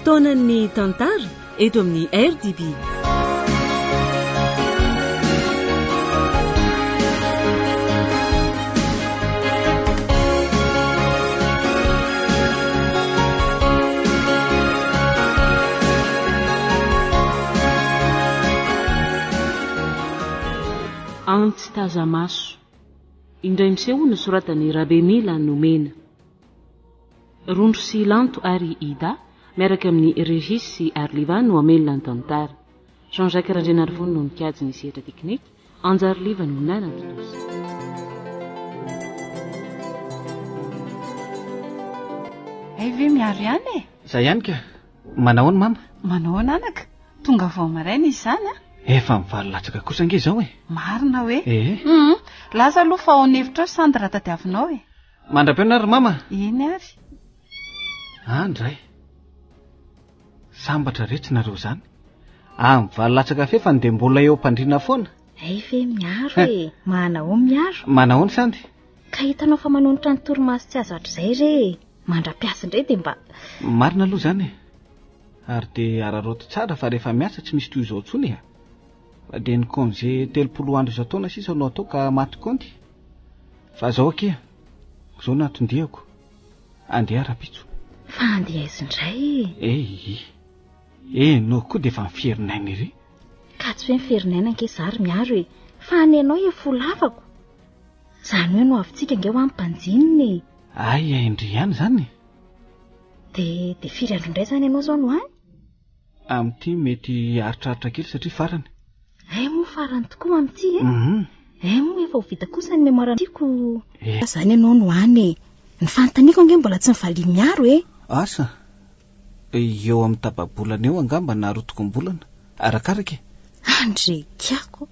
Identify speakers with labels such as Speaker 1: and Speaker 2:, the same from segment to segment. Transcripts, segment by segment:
Speaker 1: fotoanan'ny tantara eto amin'ny RDB. Antsy tazamaso indray miseho no soratany Rabemila Nomena. Rondro sy Lanto ary Ida miaraka amin'ny Régis sy Arliva no amelona ny tantara. Jean-Jacques Randrianarivony no nikajy ny sehatra teknika, Anjary Liva no nanatonosa.
Speaker 2: Ve miaro ihany e?
Speaker 3: Zay ihany ka. Manahoana mama?
Speaker 2: Manahoana anaka? Tonga vao maraina izany a?
Speaker 3: Efa mivalilatsaka kosa ange izao e.
Speaker 2: Marina hoe? Lasa aloha fa ao nevitra Sandra tadiavinao e.
Speaker 3: Mandra-piona ary mama?
Speaker 2: Eny ary.
Speaker 3: Andray. Sambatra rehetsinareo zany. Mivalilatsaka fe fa nde mbola eo mpandrina foana.
Speaker 4: Ve miaro e. Manao miaro.
Speaker 3: Manahoana Sandy?
Speaker 4: Ka hitanao fa manonotra ny torimaso tsy azo atr'izay re. Mandra-piasa indray dia mba.
Speaker 3: Marina aloha zany e. Ary dia araroto tsara fa rehefa miasa tsy misy toy izao tsony e. Fa dia ny congé 30 andro izao taona sisa no atao ka maty konty. Fa zao akia. Zao natondihako. Andeha rapitso.
Speaker 4: Fa andeha izindray
Speaker 3: e. No koa dia fa mifierinaina iry.
Speaker 4: Ka tsy hoe mifierinaina anke zary miaro e. Fa anenao e folafako. Zany hoe no avitsika nge ho amin'ny mpanjininy.
Speaker 3: Ay indry ihany zany.
Speaker 4: De firy andro indray zany ianao zao no any?
Speaker 3: Amin'ity mety aritraritra kely satria farany.
Speaker 4: Moa farany tokoa amin'ity e. Moa efa ho vita kosa ny mémoire tiako. Zany ianao no any e. Ny fanontaniako ange mbola tsy mivalia miaro e.
Speaker 3: Asa? Eo amin'ny tababolana eo angamba na rotokom-bolana. Arakaraka.
Speaker 4: Andrekiako.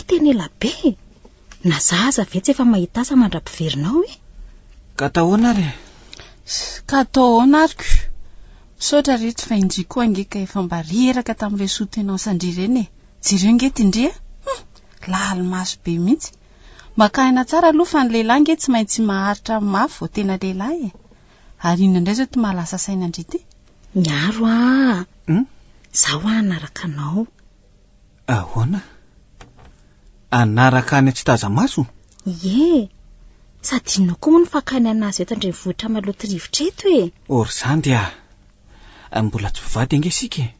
Speaker 4: Tena ela be. Na zaza vetsy efa mahita asa mandra-piverinao e.
Speaker 3: Ka atahoana ary?
Speaker 2: Ka atahoana ariko. Misaotra rehetra fa indriko angeka efa mba reraka tamin'ireo sotenao sandrireny e. Jireo ngety indria? Lalimaso be mihitsy. Makaina tsara aloha fa ny lehilahy nge tsy maintsy maharitra mafy vao tena lehilahy e. Ary ina indray zao ty mahalasa saina andrity?
Speaker 4: Miaro zaho anaraka anao.
Speaker 3: Ahoana? Anaraka any tsy tazamaso?
Speaker 4: Ie. Sady inona koa moa ny fakany anazy eto andrenivohitra maloto rivotra eto e.
Speaker 3: Or Sandy mbola tsy mpivady ange sika e.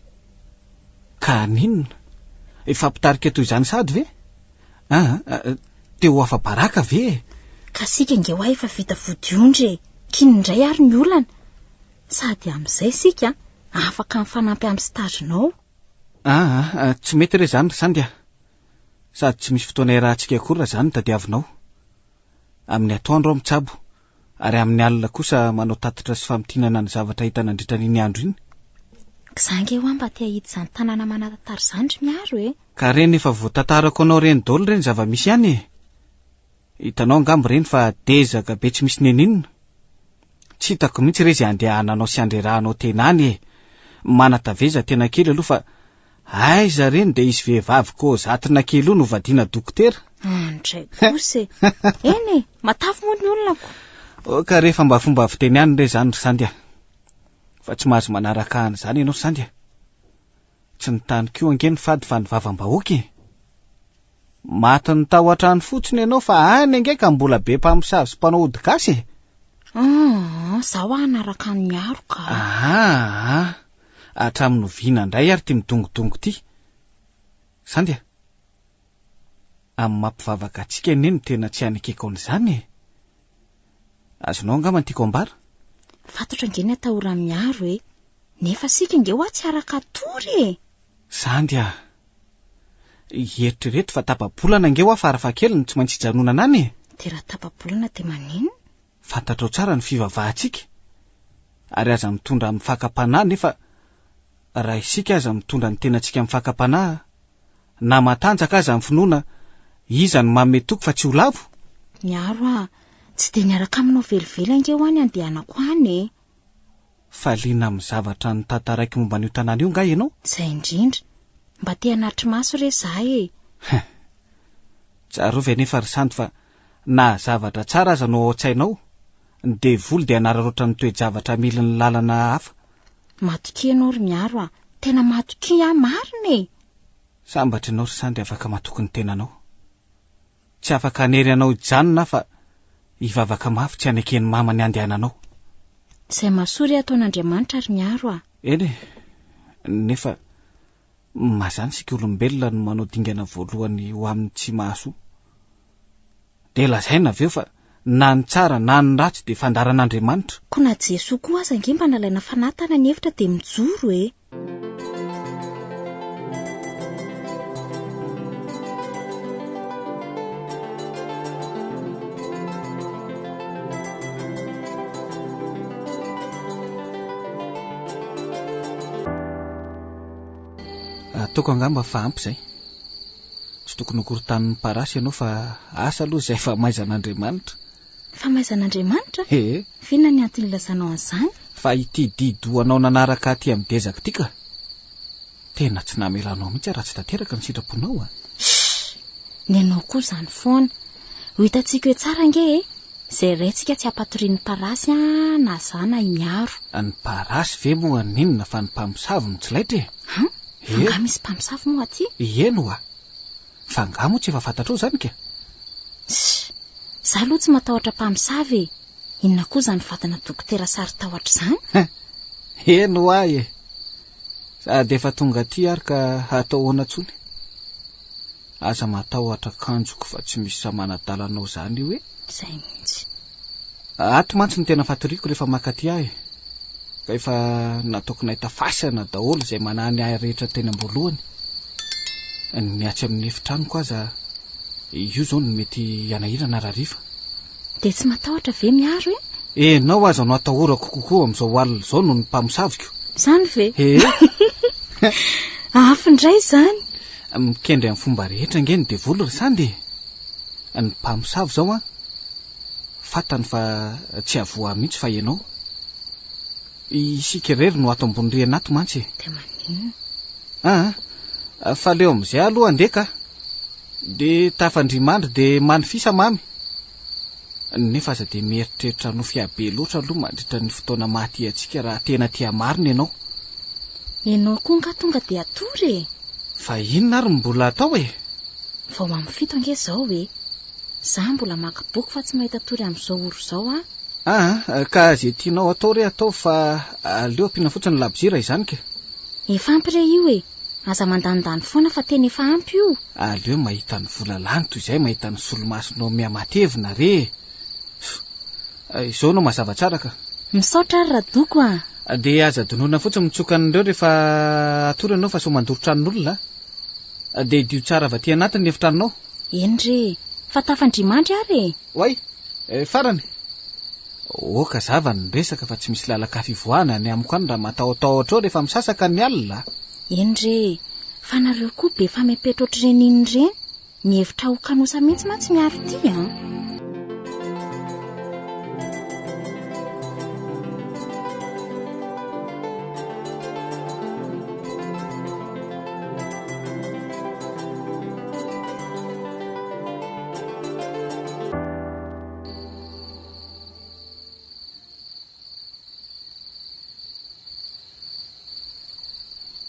Speaker 3: Ka ninona? Efa mpitarika toy izany sady ve? Te ho afa-baraka ve?
Speaker 4: Ka sika nge ho efa vita vodiondry kinindray ary ny olana. Sady amin'izay sika afaka mifanampy amin'ny stazonao.
Speaker 3: Tsy mety re zany Sandy sady tsy misy fotoana iarahantsika akory raha zany tadiavinao. Amin'ny atoandro aho mitsabo ary amin'ny alina kosa manao tatitra sy famitinana ny zavatra hita nandritra n'iny andro iny.
Speaker 4: Kizange ho mba tia hita izany tanàna manatantara izany miaro e.
Speaker 3: Ka reny efa voatantarako anao reny daholo reny zava-misy ihany e. Hitanao angamba reny fa dezaka be tsy misy neninona. Tsy hitako mihitsy re izay andehananao sy andrerahanao tena any e. Manataveza tena kely aloha fa aiza reny dia izy vehivavy ko zatrina kely io no vadiana dokotera.
Speaker 4: Andray kosa e. Eny e, matafy moa ny olona ko.
Speaker 3: Ka rehefa mba fomba viteny ihany re zany Sandy fa tsy mahazo manaraka an'izany ianao Sandy. Tsy nitany koa ange ny fady fa ny vavam-bahoaka e. Maty ny tao an-trano fotsiny ianao fa any ange ka mbola be mpamosavy sy mpanao ody gasy e.
Speaker 4: Zaho anaraka ny miaro ka.
Speaker 3: Hatramin'ny oviana indray ary ty midongodongo ty. Sandy amin'ny mampivavaka antsika neny tena tsy anekeko an'izany e. Azonao angamba ny tiako ambara?
Speaker 4: Fatotra nge ny atahora miaro e. Nefa sika nge hoa tsy araka tory e.
Speaker 3: Sandy eritrreto fa tapabolana nge hoa farafahakeliny tsy maintsy hijanonana any e.
Speaker 4: De raha tapabolana dia manino?
Speaker 3: Fantatrao tsara ny fivavahantsika. Ary aza mitondra amin'ny fakapanahy nefa raha isika aza mitondra ny tenantsika amin'ny fakapanahy na matanjaka aza amin'ny finoana iza ny manome toko fa tsy ho lavo.
Speaker 4: Miaro tsy dia niaraka aminao velively ange ho any andehanako any e.
Speaker 3: Fa liana amin'ny zavatra ny tantaraiky momba n'io tanàna io nga ianao?
Speaker 4: Zay indrindra. Mba te hanatry maso re zahay e.
Speaker 3: Tsarova nefa ry Sandy fa na zavatra tsara aza no ao an-tsainao. Ny devoly dia anararotra ny toe-javatra mily ny lalana hafa.
Speaker 4: matoki ianao ry miaro a, tena matoki a, marina.
Speaker 3: Sambatra ianao ry Sandy afaka matoky ny tenanao. Tsy afaka hanery anao janona fa hivavaka mafy tsy hanekeny mamany andehananao.
Speaker 4: Izay mahasory ataon'Andriamanitra ry miaro a.
Speaker 3: Eny nefa mazany sika olombelona no manao dingana voalohany ho amin'ny tsy mahasoa. De lazaina aveo fa na ny tsara na ny ratsy de fandaran'Andriamanitra.
Speaker 4: Ko na Jesoa koa aza nge mba nalaina fanatana ny hevitra de mijoro e.
Speaker 3: Toko angamba fa ampy zay. Tsy tokony hokorotanin'ny parasy ianao fa asa aloha izay fa maizan'Andriamanitra.
Speaker 4: Fa maizan'Andriamanitra?
Speaker 3: Fina
Speaker 4: ny antony ilazanao an'izany?
Speaker 3: Fa ity didoanao nanaraka aty amin'ny dezaka ity ka. Tena tsy namelanao mihitsy raha tsy tanteraka ny sitraponao a.
Speaker 4: Ny anao koa izany foana. Ho hitantsika hoe tsara nge e. Izay raintsika tsy hampatorian'ny parasy na zana i miaro.
Speaker 3: Ny parasy ve moa ninona fa ny mpamosavy mitsilaitra e?
Speaker 4: Nga misy mpamosavy moa aty?
Speaker 3: Eno a. Fa nga moa tsy efa fantatrao zany ka.
Speaker 4: Za aloha tsy matahotra mpamosavy e. Inona koa zany vadana dokotera sary tahotra izany?
Speaker 3: Eno ahy e. Sady efa tonga aty ary ka atao hoana tsony. Aza matahotra kanjoko fa tsy misy samanadalanao zany io e.
Speaker 4: Zay mihitsy.
Speaker 3: Ato mantsy ny tena fatoriako rehefa makaty ahy. Ka efa nataoko nahita fasana daholo izay manany ahy rehetra teny am-boalohany. Ny atsy amin'ny efitranoko aza io zao no mety hanahirana rariva.
Speaker 4: De tsy matahotra ve miaro e?
Speaker 3: Enao aza no atahorako kokoa amin'izao alina izao no ny mpamosaviko.
Speaker 4: Zany ve? Afindray zany.
Speaker 3: Mikendry amin'ny fomba rehetra nge ny devolo ry Sandy. Ny mpamosavy zao a fatany fa tsy avoa mihitsy fa ianao. Isika irery no ato ambony rihana ato mantsy.
Speaker 4: De maninona?
Speaker 3: Fa leo amin'izay aloha andeka. De tafandrimandry de manifisa mamy. Nefa aza de mieritreritra no fiabe loatra aloha mandritra ny fotoana maty antsika raha tena tia marina ianao.
Speaker 4: Ianao koa nga tonga de atory e.
Speaker 3: Fa inona ary mbola atao e?
Speaker 4: Vao amin'ny fito ange zao e. Za mbola maka boky fa tsy mahita tory amin'izao oro zao a.
Speaker 3: Ka zay tianao atao re atao fa aleo ampiana fotsiny labozira izany ka.
Speaker 4: Efa ampy re io e. Aza mandandany foana fa tena efa ampy io.
Speaker 3: Aleo mahita ny vola lany toy izay mahita ny solomasonao mihamatevina re. Izao no mazava tsara ka.
Speaker 4: Misaotra ary radoko a.
Speaker 3: De aza donona fotsiny mitsoka an'ireo rehefa atory ianao fa so mandoro-tranon'olona. De dio tsara avy aty anatiny ny efitranonao.
Speaker 4: Eny re, fa tafandrimandry ary e.
Speaker 3: Oay, farany. Oka zava ny resaka fa tsy misy lalaka fivoahana ny amiko any raha matahotahotra ao rehefa misasaka ny alina.
Speaker 4: Eny re, fa nareo koa be fa mipetra ohatr'ireny iny ireny. Mihevitra ho kanosa mihitsy mantsy miaro ity a.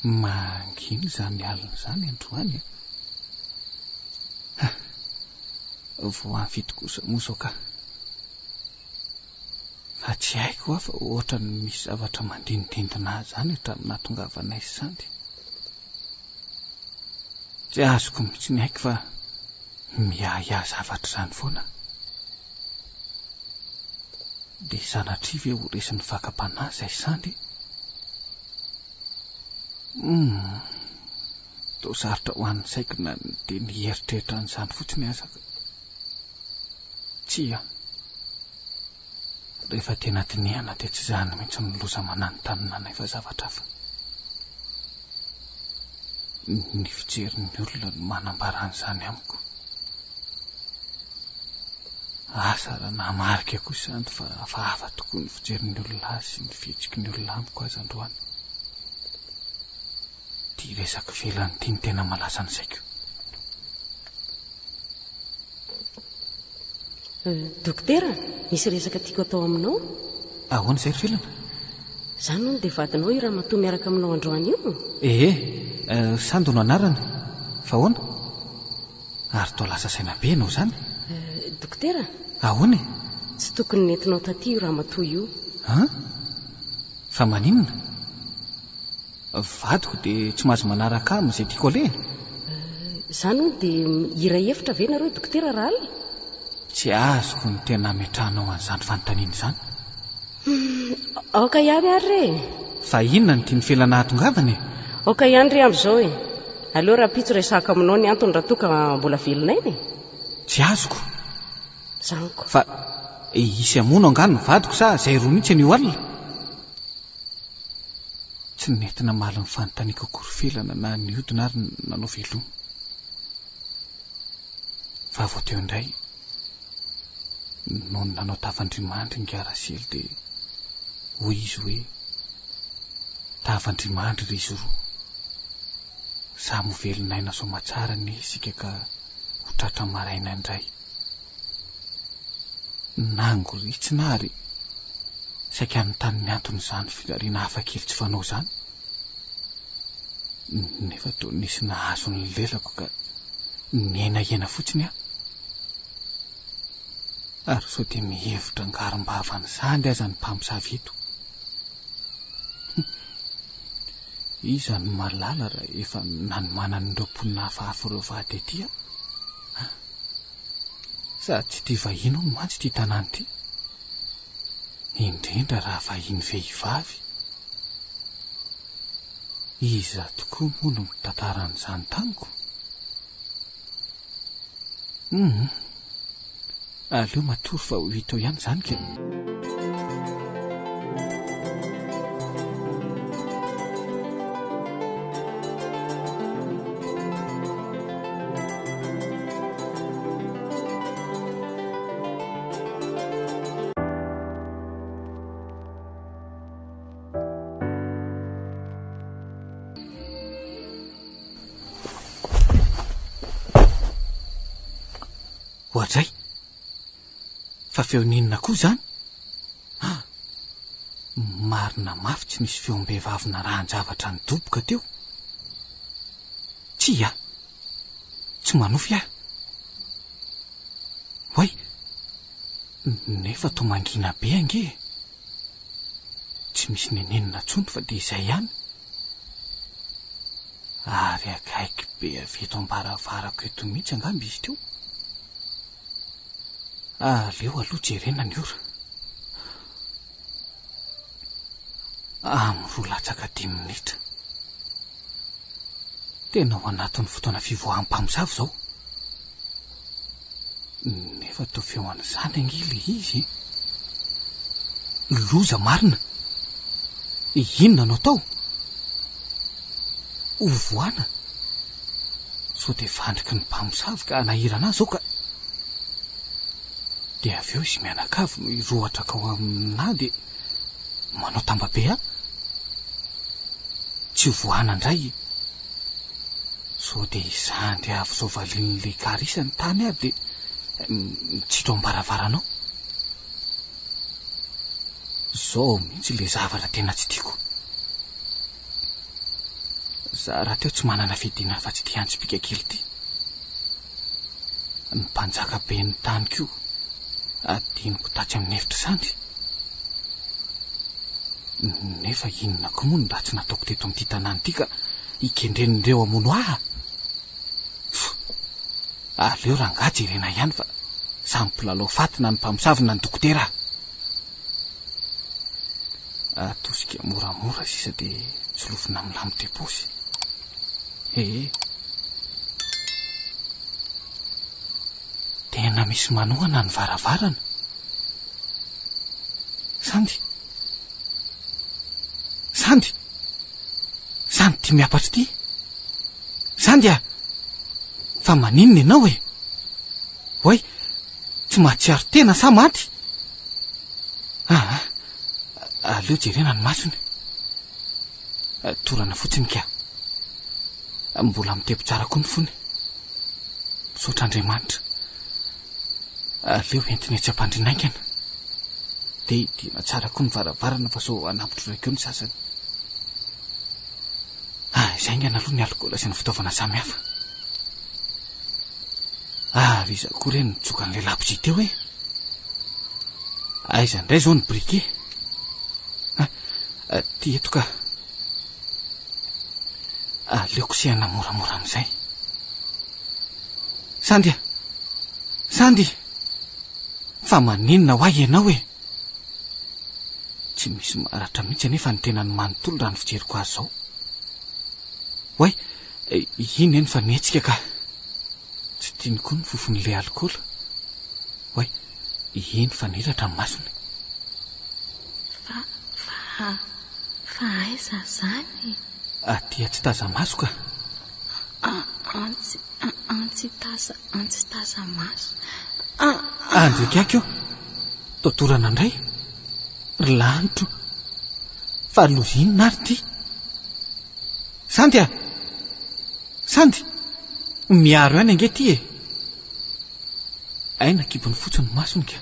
Speaker 3: Manginy zany alina zany androany. Vao anfito kosa moa ka. Fa tsy haiko fa ohatra ny misy zavatra mandindindina zany hatramin'ny nahatongavanay Sandy. Tsy azoko mihitsy ny haiko fa miahiahy zavatra zany foana. De sanatriva ho resin'ny fakam-panahy izay Sandy. Tao sarotra ho an'ny saikina de ny eritreritra an'izany fotsiny azaka. Tsia. Rehefa tena tinihana de tsy zany mihitsy ny loza mananontany nay fa zavatra hafa. Ny fijerin'ny olona no manambara an'izany amiko. Asa raha namarika kosa izany fa hafahafa tokoa ny fijerin'ny olona sy ny fihetsiky ny olona amiko aza androany. Ty resaka velany ty ny tena malaza ny saiko.
Speaker 1: Dokotera, misy resaka tiako atao aminao?
Speaker 3: Ahoana izay ry velana?
Speaker 1: Zany no dia vadinao io raha matoa miaraka aminao androany io.
Speaker 3: Sandy no anarana fa hoana ary toa lasa saina be ianao zany.
Speaker 1: Dokotera,
Speaker 3: ahoana
Speaker 1: tsy tokony nentinao taty io raha matoa io.
Speaker 3: Fa maninona vadiko dia tsy mahazo manaraka amin'izay tiako aleha.
Speaker 1: Zany no dia hira hevitra ve nareo dokotera raha alina?
Speaker 3: Tsy azoko ny tena metrahanao an'izany fanontaniana izany.
Speaker 1: Aoka ihany ary re.
Speaker 3: Fa inona ny tiany felana ahatongavana e?
Speaker 1: Aoka ihany re amin'izao e. Aleo raha pitso resaka aminao ny antony raha toa ka mbola velonainy.
Speaker 3: Tsy azoko.
Speaker 1: Zaniko.
Speaker 3: Fa isy amono angano ny vadiko sa izay roa mihitsy an'io alina. Tsy nentina maly ny fanontaniako akory felana na ny hodina ary nanao veloma. Fa vao teo indray noho ny nanao tavandrimandry ny Garasely dia hoy izy hoe tavandrimandry ry izy roa, samy velonaina somatsara ny isika ka ho tratra maraina indray. Nango ritsina ary saika anontany ny anton'izany fijaliana hafakely tsy fanao izany. Nefa toa nisy nahazo ny lelako ka niainahena fotsiny aho. Ary sao dia mihevitra ngarom-bavany sandy aza ny mpamosavy eto. Iza ny malala raha efa nanomana n'ireo mponina hafahafa ireo vady etỳ aho. Sa tsy tia vahiny no mantsy ity tanàna ity, indrindra raha vahiny vehivavy. Iza tokoa moa no mitantaran'izany taniko? Aleo matory fa ho hitao ihany izany ke. Hoatray, fa feo ninona koa izany? Marina mafy tsy nisy feom-behivavy narahan-javatra nidoboka teo. Tsy manofy aho. Hoay, nefa toa mangina be ange. Tsy misy nenenina tsony fa dia izay ihany. Ary akaiky be avy eto ambaravarako eto mihitsy angamba izy teo. Aleo aloha jerena ny ora. Amin'ny 2:10 minitra. Tena ao anatin'ny fotoana fivoahan'ny mpamosavy izao. Nefa toa feo an'izany angily izy. Loza marina. Inona no atao? Ovoana. Sao dia vandriky ny mpamosavy ka anahirana azy ao ka. Dia avy eo izy mianakavy no hirohatra ka ao amina dia manao tambabe aho. Tsy voana indray. Sao dia izandry avy zao valian'ilay karisa ny tany aby dia mitsitro ambaravarana ao. Zao mihitsy ilay zavatra tena tsy tiako. Za raha teo tsy manana fidina fa tsy tia antsipika kely ity. Ny mpanjaka be ny tany koa adiniko tatsy amin'ny hevitra sandry. Nefa inona koa moa no raha tsy nataoko teto amin'ity tanàna ity ka ikendren'ireo amono ahy. Aleo rangaha jerena ihany fa samy mpilalao fatina ny mpamosavy na ny dokotera. Atosika moramora sisa dia tsolofina milamy teposy. Tena misy manohana ny varavarana. Sandy ty miapatra ty. Sandy fa maninona ianao e? Hoay, tsy mahatsiaro tena sa maty? Aleo jerena ny masony. Torana fotsiny ka. Mbola mitebo tsara koa ny fony. Misaotra Andriamanitra. Aleo entiny etsy am-pandrinaingana. dia idina tsara koa ny varavarana fa so anampotro raikeo ny sasany. Izay ingana aloha ny alikola sy ny fitaovana samihafa. Ary iza koa ireny nitsoka an'ilay lapitsy teo hoe. Aiza indray zao ny briquet. Ty eto ka. Aleoko sehana moramora amin'izay. Sandy! Sandy! Fa maninona ho ahy ianao e? Tsy misy maratra mihitsy anefa ny tena ny manontolo raha ny fijeriko azy zao. Hoay, iny eny fa nihetsika ka. Tsy tiany koa ny fofon'ilay alikola. Hoay, iny fa niratra ny masony.
Speaker 4: Fa aiza zany?
Speaker 3: Aty tsy taza maso ka.
Speaker 4: Antsy taza maso.
Speaker 3: Andrikako io. Totorana indray. Lanitro. Fa lozinina ary ty. Sandy a! Sandy! Miaro ihany ange ty e. Aina kibony fotsiny masony ka.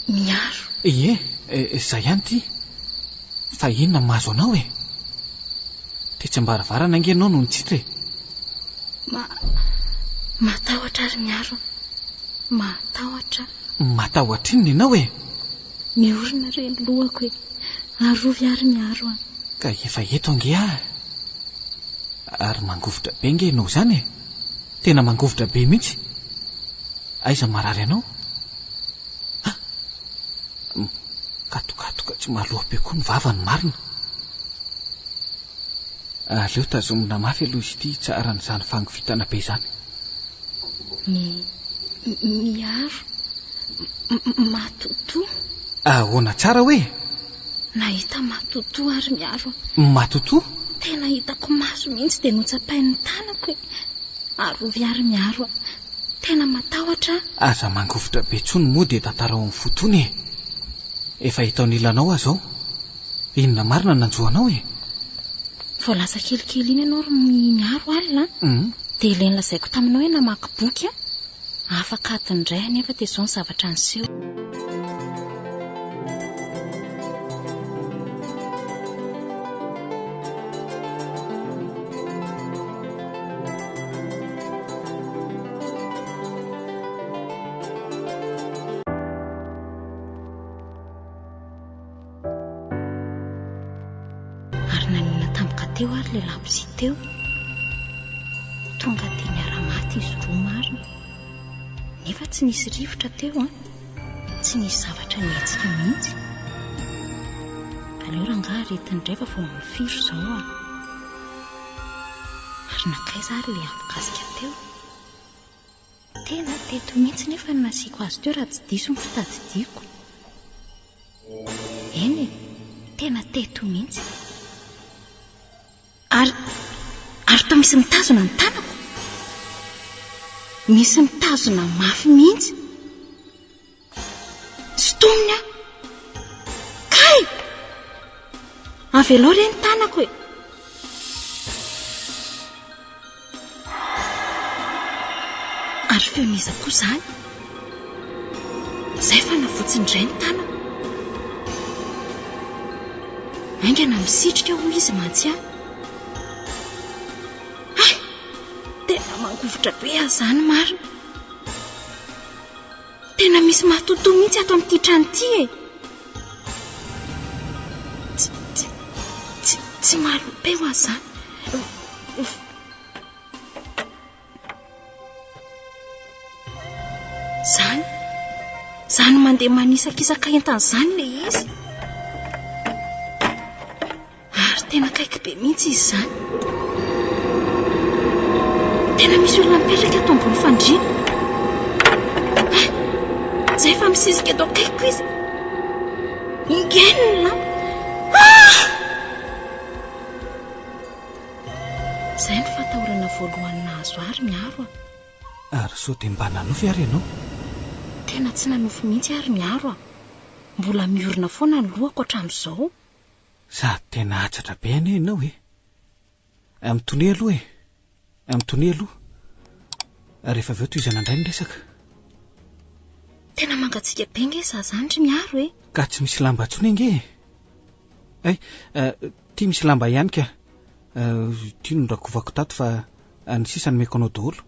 Speaker 4: Miaro?
Speaker 3: Ie, izay ihany ty. Fa inona mahazo anao e? Tsy ambaravarana ange ianao no nitsitra e.
Speaker 4: Matahotra ary miaro. Matahotra.
Speaker 3: Matahotra inona ianao e?
Speaker 4: Miorina re ny lohako e. Arovy ary miaro a.
Speaker 3: Ka efa eto ange ah. Ary mangovotra be ange ianao zany e. Tena mangovotra be mihitsy. Aiza marary anao? Katokatoka tsy mahaloha be koa ny vavany marina. Aleo tazomina mafy aloha izy ity tsara n'izany fangovitana be zany.
Speaker 4: Miaro. Matoto.
Speaker 3: Ahoana tsara hoe?
Speaker 4: Nahita matoto ary miaro.
Speaker 3: Matoto?
Speaker 4: Tena hitako maso mihitsy dia notsapain'ny tanako e. Arovy ary miaro. Tena matahotra.
Speaker 3: Aza mangovotra be tsony moa dia tantara ao amin'ny fotony e. Efa hitaony ilanao aho zao. Inona marina nanjoanao e?
Speaker 4: Voalaza kelikely iny ianao miaro alina. Dia ilay nilazaiko taminao hoe namaky boky a. Afaka atindray anefa dia izao ny zavatra niseho. Ary nanina tampoka teo ary ilay lapitsy teo. Tonga dia miara-maty izy roa marina. Nefa tsy nisy rivotra teo a. Tsy nisy zavatra nihetsika mihitsy. Aleo rangaha aretindray fa vao mifiry izao a. Ary nakaiza ary ilay ampikasika teo. Tena teto mihitsy nefa ny nasiako azy teo raha tsy diso ny fitadidiako. Eny e, tena teto mihitsy. Ary toa misy mitazona ny tanako. Misy mitazona mafy mihitsy. Sotominy a. Kay! Avelao re ny tanako e. Ary feoniza koa zany. Zay fa navotsindray ny tanako. Aingana misitrika ho izy mantsy aho. Tena mangovotra be aho zany marina. Tena misy matoto mihitsy ato amin'ity trano ity e. Tsy mahaloa be ho aho zany. Zany mandeha manisakisaka entana zany le izy. Ary tena kaiky be mihitsy izy zany. Tena misy olona mipetraka ato ambony fandriana. Zay fa misisika eto akaiko izy. Ingenina. Zay ny fatahorana voalohany nahazo ary miaro a.
Speaker 3: Ary sao dia mba nanofy ary ianao?
Speaker 4: Tena tsy nanofy mihitsy ary miaro a. Mbola miorina foana ny lohako hatramin'izao.
Speaker 3: Sady tena atsatra be any ianao e. Amitony aloha e. Amitony aloha. Rehefa avy eo toy izana indray ny resaka.
Speaker 4: tena mangatsika be nge zazandry miaro e.
Speaker 3: Ka tsy misy lamba ntsony nge. Tia misy lamba ihany ka. Tia norakovako tato fa ny sisany meko anao daholo.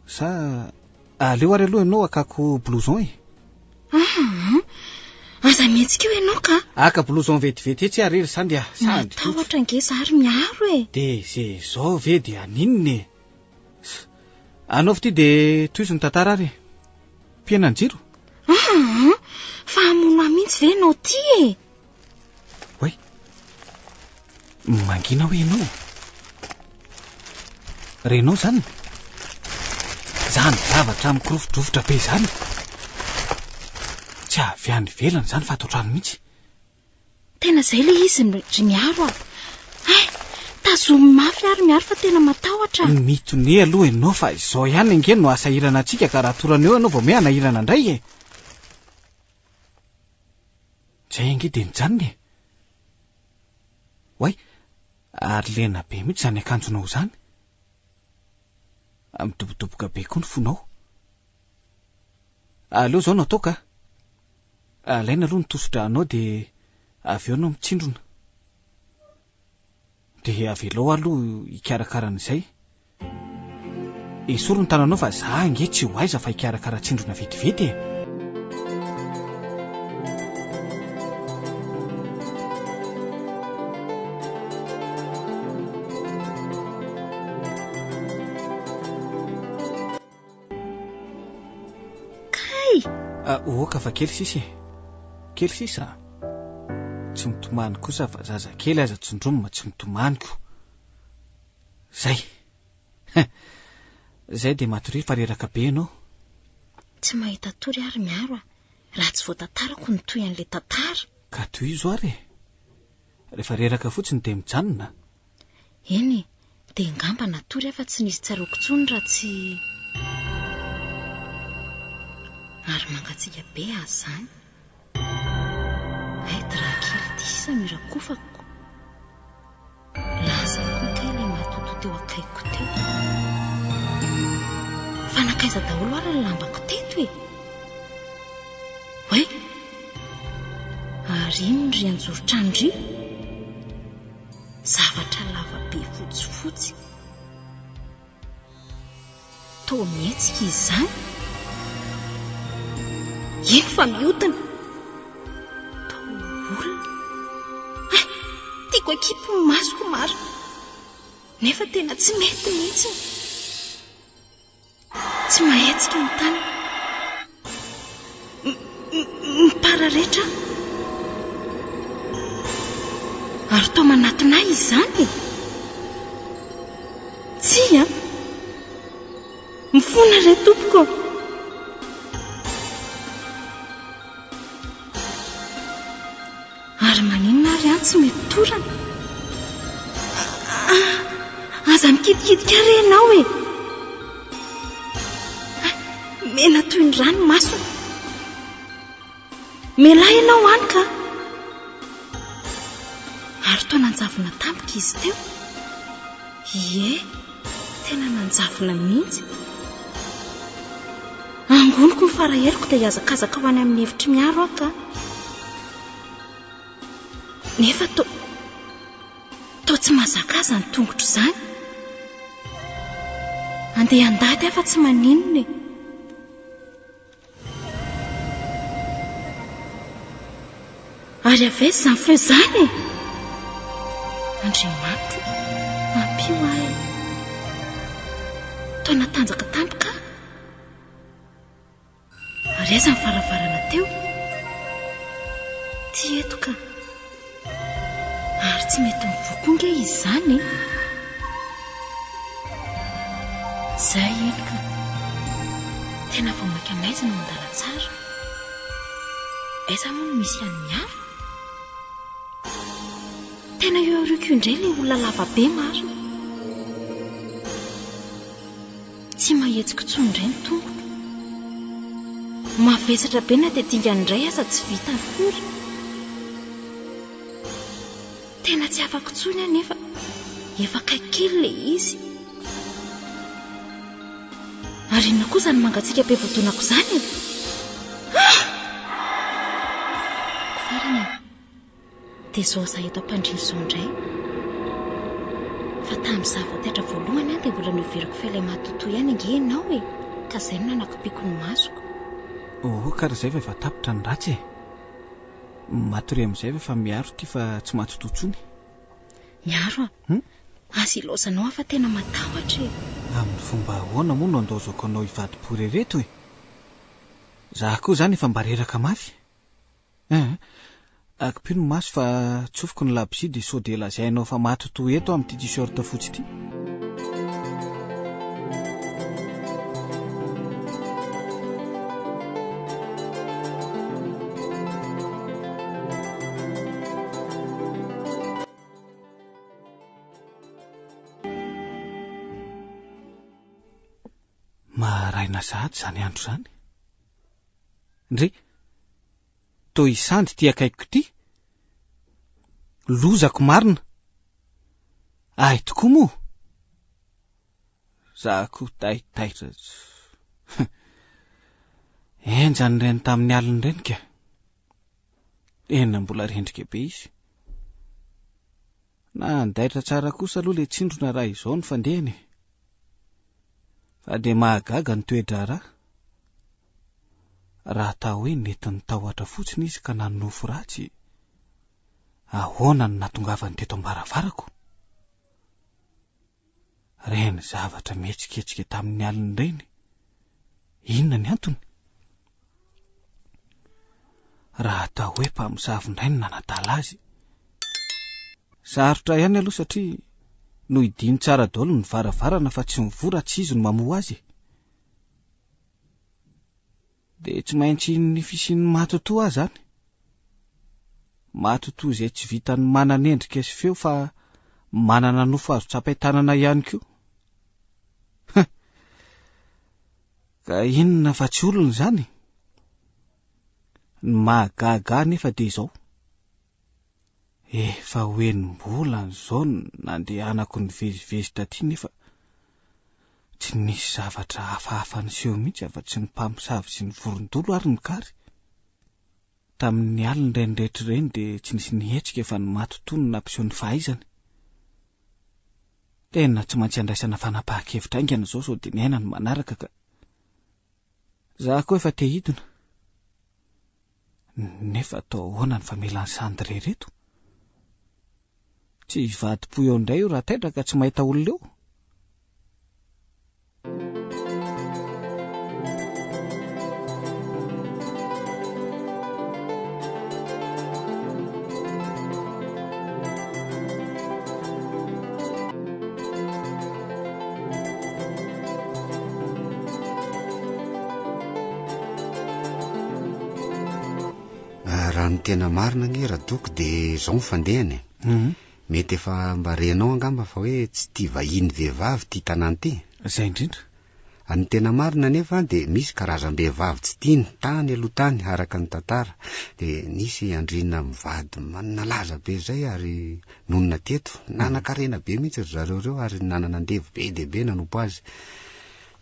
Speaker 3: Sa aleo ary aloha ianao akako blouson e.
Speaker 4: Aza mihetsika eo ianao ka.
Speaker 3: Aka blouson vetivety tsy arery sandy a.
Speaker 4: Matahotra nge zary miaro e.
Speaker 3: De zay zao ve de aninony e. Anao ty de toizo ny tantara ary. Mpianan jiro.
Speaker 4: Fa amono amintsy ve nao ty e.
Speaker 3: Oay, mangina hoe ianao. Renao zany. Zany zavatra mikorofotrofotra be zany. Tsy avy any velany zany fa ato-trano mihitsy.
Speaker 4: Tena zay le izy ry miaro a. Tazomy mafy ary miaro fa tena matahotra.
Speaker 3: Mitone aloha ianao fa izao ihany nge no asahirana antsika ka raha torana eo ianao vao miha nahirana indray e. Zay nge de nijanony e. Oay, ary lena be mihitsy zany akanjonao zany. Midobodoboka be koa ny fonao. Aleo zao natao ka. Alaina aloha ny tosotra anao de avy eo anao mitsindrona. De avelao aloha ikarakaran'izay. Esoro ny tananao fa za nge tsy ho aiza fa ikarakara tsindrona vetivety e. Oka fa kely sisy. Kely sisa. Tsy mitomany kosa fa zaza kely aza tsondromma tsy mitomaniko. Zay. Zay de matory fa reraka be ianao.
Speaker 4: Tsy mahita tory ary miaro a. Raha tsy voatantarako ny toy an'le tantara.
Speaker 3: Ka toy izo ary. Rehefa reraka fotsiny de mijanona.
Speaker 4: Eny, de ngamba natory afa tsy nisy tsaroako tsony raha tsy... Ary mangatsika be azy zany. Aity raha kely ty sisa mirakofako. Lasa koa kay ilay matoto teo akaiko teo. Fa nakaiza daholo ary ny lambako teto e. Oay, ary ino ry anjoro-trandry. Zavatra lava be fotsifotsy. Toa mihetsika izy zany. Ino fa mihodina. Olona. Tiako akipo ny masoko maro. Nefa tena tsy mety mihitsy. Tsy mahetsika ny tany. Mipararetra. Ary toa manatona izy zany. Tsy a. Mifona ray tompoko. Ary maninona ary any tsy mety torana. Aza mikitikidika re ianao e. Mena toy ny rano maso. Melahy ianao any ka. Ary toa nanjavona tampoka izy teo. Ie, tena nanjavona mihitsy. Angoniko ny faraheriko dia hiazakazaka ho any amin'ny hevitry miaro aho ka. Nefa to tsy mazaka aza ny tongotro zany. Andeha andady afa tsy maninona e. Ary avesy zany feo zany e. Andriamanitra, ampio ahy. Toa natanjaka tampoka. Ary aiza ny varavarana teo. Ty eto ka. Ary tsy mety mivoko nge izy zany. Zay eny ka. Tena vao maika-maizina mandala tsara. Aiza moa no misy any miaro. Tena eo aoriako indray ilay olona lava be maro. Tsy mahetsika tsony indray ny tongotro. Mavesatra be na dia dingany indray aza tsy vita akory. Tena tsy afaka tsony anefa efa kaiky kely le izy. Ary inona kosa ny mangatsika be vodonako zany e. marina dia izao za eto ampandriny izao indray fa tamin'izaho vao taitra voalohany dia mbola noveriko fa ilay matotoy ihany ingenao e ka izay no nanakopiko ny masoko.
Speaker 3: Karaha izay efa tapitra ny ratsy e. Matory amin'izay efa miaro ity fa tsy matototsony.
Speaker 4: Miaro azy ilaozanao fa tena matahotra e.
Speaker 3: Amin'ny fomba ahoana moa no andaozako anao hivadi-po reto e. Zaho koa izany efa mba reraka mafy. Akipino ny maso fa tsofoko ny labozia dia sao dia lazainao fa matoto eto amin'ity t-shirt fotsy ity. Maharaina sahady izany andro izany. Ndre toy isandy ty akaikiko ity. Lozako marina. Ay tokoa moa. Zaho koa taitaitra. Enjany reny tamin'ny aliny reny ka. Ena mbola rendrika be izy. Na andaitra tsara kosa aloha le tsindrona raha izao ny fandehany. Fa dia mahagaga ny toedra raha tao hoe netiny tahoatra fotsiny izy ka nanofo ratsy. Ahoana no natongavany teto ambaravarako? Reny zavatra mihetsiketsika tamin'ny aliny reny. Inona ny antony? Raha tao hoe mpamosavy indray no nanadala azy. Sarotra ihany aloha satria no idiny tsara daholo ny varavarana fa tsy mivora tsy izy no mamoa azy. Dia tsy maintsy ny fisian'ny matotoa azy zany. Matotoa izay tsy vitany manana endrika sy feo fa manana nofo azo tsapain-tanana ihany koa. Ka inona fa tsy olona izany? Ny mahagaga nefa dia izao. Efa hoenim-bola izao nandehanako ny vezivezy taty nefa tsy nisy zavatra hafahafa niseho mihitsy afa-tsy ny mpamosavy sy ny vorondolo ary ny kary. Tamin'ny aliny reny rehetra ireny dia tsy nisy nihetsika fa ny matotoa no nampiseho ny fahaizany. Tena tsy maintsy andraisana fanapahan-kevitra aingana izao sao dia niaina ny manaraka ka. Zaho koa efa te hidina. Nefa atao ahoana ny famelany sandry reto? Tsy hivadi-po eo indray io raha taitra ka tsy mahita olona eo.
Speaker 5: Raha ny tena marina ny radoko dia izao mifandehany. Mety efa mba renao angamba fa hoe tsy tia vahiny vehivavy tia tanàna ity.
Speaker 3: Izay indrindra.
Speaker 5: Ny tena marina nefa dia misy karazam-behivavy tsy tiany tany aloha tany araka ny tantara. Dia nisy andrina mivady nalaza be izay ary nonona teto. Nanan-karena be mihitsy ry zareo ireo ary nanana andevo be dia be nanompo azy.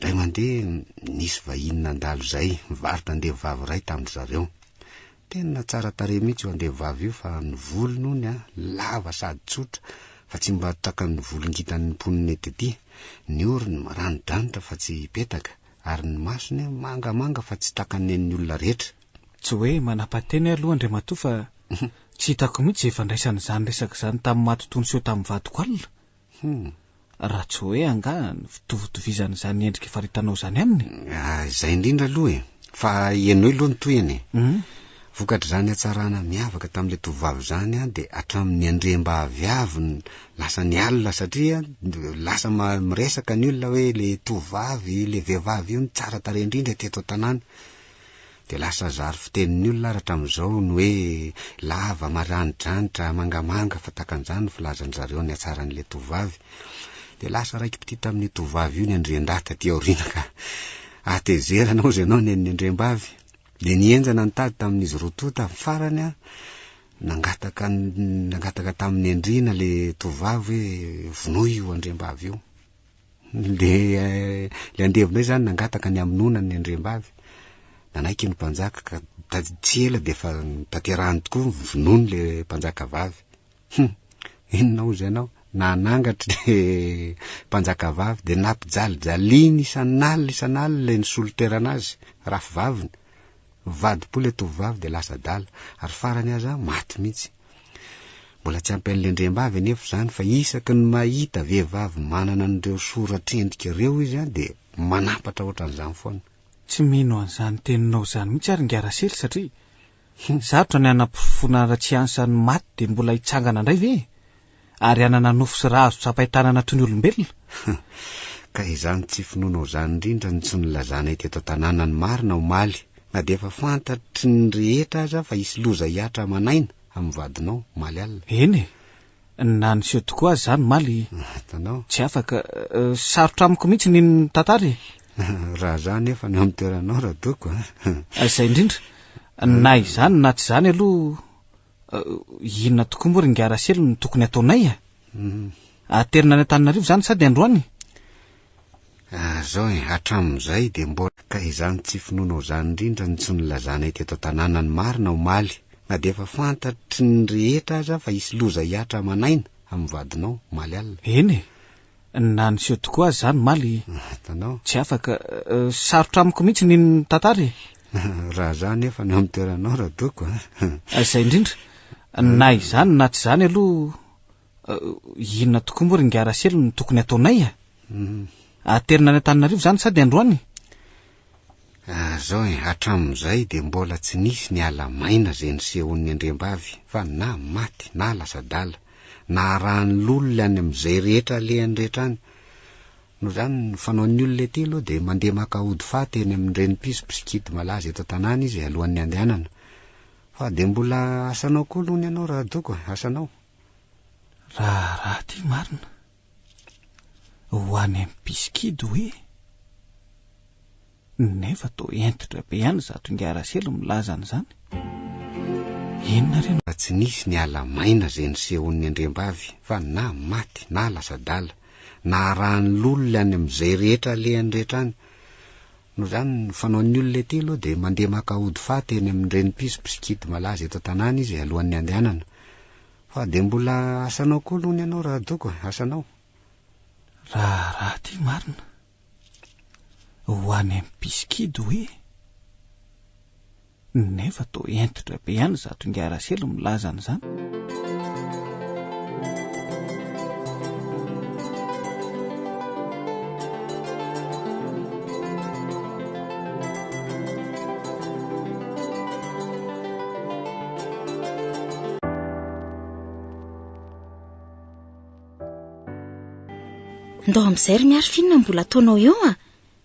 Speaker 5: Ray mandeha nisy vahiny nandalo izay mivarotra andevovavy iray tamin'ny zareo. Tena tsara tarehy mihitsy io andevovavy io fa ny volony hony lava sady tsotra fa tsy mba taka ny volongitan'ny mponiny ety. Ny orony maranodranitra fa tsy hipetaka ary ny masony mangamanga fa tsy takan'ny olona rehetra.
Speaker 3: Tsy hoe manapa-teny aloha Andriamatoa fa tsy hitako mihitsy efa ndraisana izany resaka izany tamin'ny matotoa niseho tamin'ny vadiko alina. Raha tsy hoe anga ny fitovitovizana izany endrika faritanao izany aminy.
Speaker 5: Izay indrindra aloha e. Fa ianao aloha ny toyany. Vokatra izany hatsarana miavaka tamin'ilay tovovavy izany dia hatramin'ny andrem-bavy avy lasa ny alina satria lasa miresaka ny olona hoe le tovovavy, le vehivavy io ny tsara tarehy indrindra teto an-tanàna. Dia lasa zary fitenin'ny olona ary hatramin'izao ny hoe lava, maranidranitra, mangamanga fa takan'izany filazan'ny zareo ny hatsaran'ilay tovovavy. Dia lasa raiki-pity tamin'ny tovovavy io ny andren-dahy taty aoriana ka atezerana ozy ianao ny andrem-bavy. Dia nienjana ny tady tamin'izy rotota farany nangataka tamin'ny andriana le tovavy hoe vonoy io andrem-bavy io. Le andevonay zany nangataka ny aminona ny andrem-bavy. nanaiky ny mpanjaka ka tsy ela de fa tanterahany tokoa vonono le mpanjaka vavy. Inona ozy ianao, nanangatra le mpanjaka vavy de nampijalijaliny isan'alina le nisoloterana azy rafy vaviny. Vadipo le tovovavy de lasa dala, ary farany aza maty mihitsy. Mbola tsy ampen'le ndrembavy anefa zany, fa isaky ny mahita vehivavy manana an'ireo soratr'endrika ireo izy de manapatra ohatran'izany foana.
Speaker 3: Tsy mino an'izany teninao zany mihitsy ary ngiarasely, satria sarotra ny anampifoana ratsiansa ny maty de mbola hitsangana indray ve, ary anana nofo sy raha azo tsapahitanana toy ny olombelona.
Speaker 5: Ka izany tsy finoanao zany indrindra ny tsy nilazana teto an-tanàna ny marina omaly, na de efa fantatry ny rehetra aza fa hisy loza hiatra manaina amin'ny vadinao maly alina.
Speaker 3: Eny na niseho tokoa azy zany maly,
Speaker 5: hitanao
Speaker 3: tsy afaka sarotra amiko mihitsy ny tantara.
Speaker 5: Raha zany efa ny amin'ny toeranao raha doko.
Speaker 3: Izay indrindra, na izany na tsy zany aloha, inona tokoa moa ry ngiarasely ny tokony ataonay aterina ny Antananarivo zany sady androany.
Speaker 5: Zao hatramin'izay de mbola ka izany tsy finoanao zany indrindra ny tsy nilazana teto an-tanàna ny marina omaly, na de efa fantatry ny rehetra aza fa hisy loza hiatra manaina amin'ny vadinao maly alina.
Speaker 3: Eny na niseho tokoa azy zany maly,
Speaker 5: hitanao
Speaker 3: tsy afaka sarotra amiko mihitsy ny tantara.
Speaker 5: Raha zany efa ny amin'ny toeranao raha doko.
Speaker 3: Izay indrindra, na izany na tsy zany aloha, inona tokoa moa ry ngiarasely ny tokony ataonay aterina ny Antananarivo zany sady androany.
Speaker 5: Zao hatramin'izay de mbola tsy nisy ny ala maina zay nisehon'ny andrembavy, fa na maty na lasa dala, na rany lolona any amin'izay rehetra alehany rehetra any. No zany ny fanaon'ny olona ety aloha de mandeha maka ody faty eny amin'ireny mpiso-pisikidy malaza eto an-tanàna izy alohan'ny andehanana. Fa de mbola asanao koa aloha ny ianao raha doko, asanao.
Speaker 3: Raha ty marina, ho any amin'ny pisikidy hoe, nefa to entitra be ihany zato ngiarasely milaza an'izany. Inona reny?
Speaker 5: Tsy nisy ny ala maina zay nisehon'ny andrembavy, fa na maty na lasa dala, na rany lolona any amin'izay rehetra alehany rehetra any. No zany ny fanaon'ny olona ety aloha de mandeha maka ody faty eny amin'ireny mpiso-pisikidy malaza eto an-tanàna izy alohan'ny andehanana. Fa de mbola asanao koa aloha ny ianao raha doko, asanao.
Speaker 3: Raha ty marina, ho any amin'ny pisikidy hoe, nefa to entitra be ihany zato ngiarasely milaza an'izany.
Speaker 4: Ndao amin'izay ry miaro finina mbola ataonao eo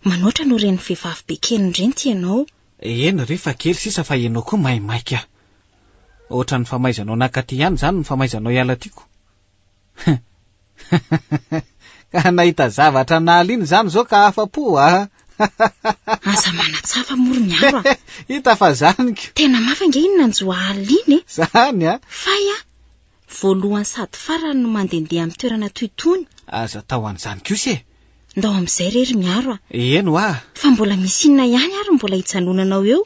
Speaker 4: manoatra no reny vehivavy be kely ireny ty ianao.
Speaker 3: Eny rehefa kely sisa fa ianao koa maimaika. Ohatra ny famaizanao nakaty ihany zany ny famaizanao hiala tiako. Ka nahita zavatra nahaliana zany zao ka afa-po
Speaker 4: Aza manatsafa mory miaro
Speaker 3: Hita fa zany ko.
Speaker 4: Tena mafange inona njo ahaliana
Speaker 3: Zany
Speaker 4: Faya voalohany sady farany no mandendeha amin'ny toerana toy itony.
Speaker 3: Aza tao an'izany kosa
Speaker 4: Ndao amin'izay rery miaro
Speaker 3: Eno
Speaker 4: Fa mbola misy inona ihany ary mbola hijanonanao eo.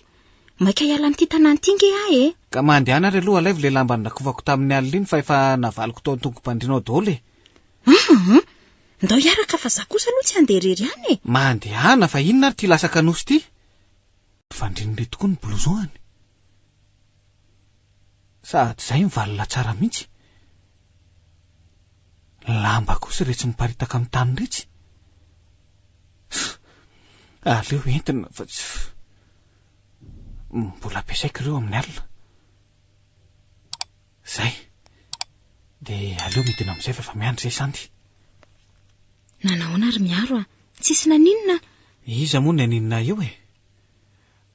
Speaker 4: Maika hiala amin'ity tanàna ity nge
Speaker 3: Ka mandehana ary aloha alaivo le lamba nakofako tamin'ny alina iny fa efa navaliko tao tonkom-pandrinao daholo
Speaker 4: Ndao hiaraka fa za kosa aloha tsy andeha rery ihany
Speaker 3: Mandehana fa inona ary ty lasaka nosy ty? Fandrinile tokoa ny blouson-any. Sady zay mivalina tsara mihitsy. Lamba kosa rehetra miparitaka amin'ny tany retsy. Aleo entina fa mbola ampiasaiko ireo amin'ny alina. Zay. De aleo midina amin'izay fa miandry zay sandy.
Speaker 4: Nanahoana ary miaro tsisy naninona.
Speaker 3: Iza moa ny aninona eo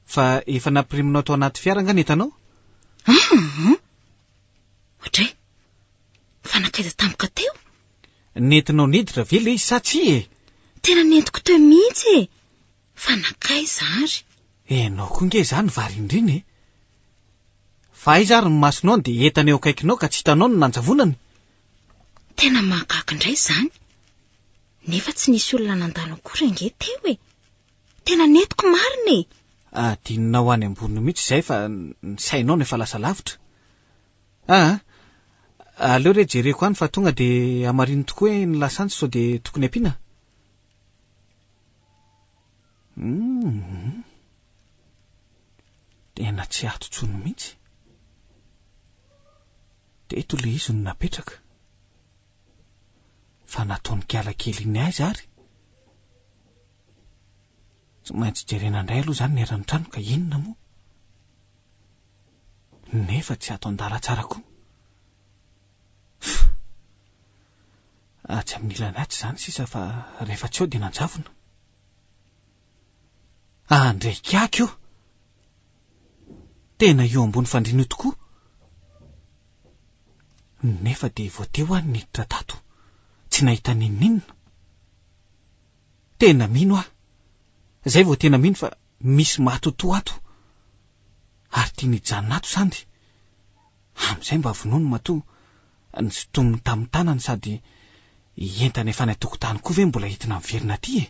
Speaker 3: Fa efa nampiriminao tao anaty fiara nga netanao?
Speaker 4: Ohatray. Fa nakaiza tampoka teo?
Speaker 3: Nentinao niditra ve le izy sa tsy
Speaker 4: Tena nentiko teo mihitsy Fa nakaiza ary?
Speaker 3: Enao koa nge zany varindriny Fa aiza ary ny masonao de entana eo akaikinao ka tsy hitanao ny nanjavonany.
Speaker 4: Tena mahagaga indray zany. Nefa tsy nisy olona nandalo akory ange teo Tena nentiko marina
Speaker 3: Adinina ho any amboniny mihitsy izay fa ny sainao nefa lasa lavitra. Aleo re jereko any fa tonga dia hamariny tokoa hoe ny lasantsy sao dia tokony ampiana. Tena tsy atotsony mihitsy. Teto le izy no napetraka. Fa nataony kiala kely iny azy ary. Tsy maintsy jerena indray aloha izany ny erany trano ka inona moa. Nefa tsy ato andala tsara koa. Tsy amin'ny ilany atsy izany sisa fa rehefa tsy eo dia nanjavona. Andray kiaka io. Tena eo ambony fandriana tokoa. Nefa dia voateo any niditra tato. Tsy nahita ninninna. Tena mino aho. Izay vao tena mino fa misy matoto ato. Ary tia nijanona ato sandy. Amin'izay mba vonono matoa ny sotominy tamin'ny tanany sady entana efa natokotany koa ve mbola entina miverina aty e.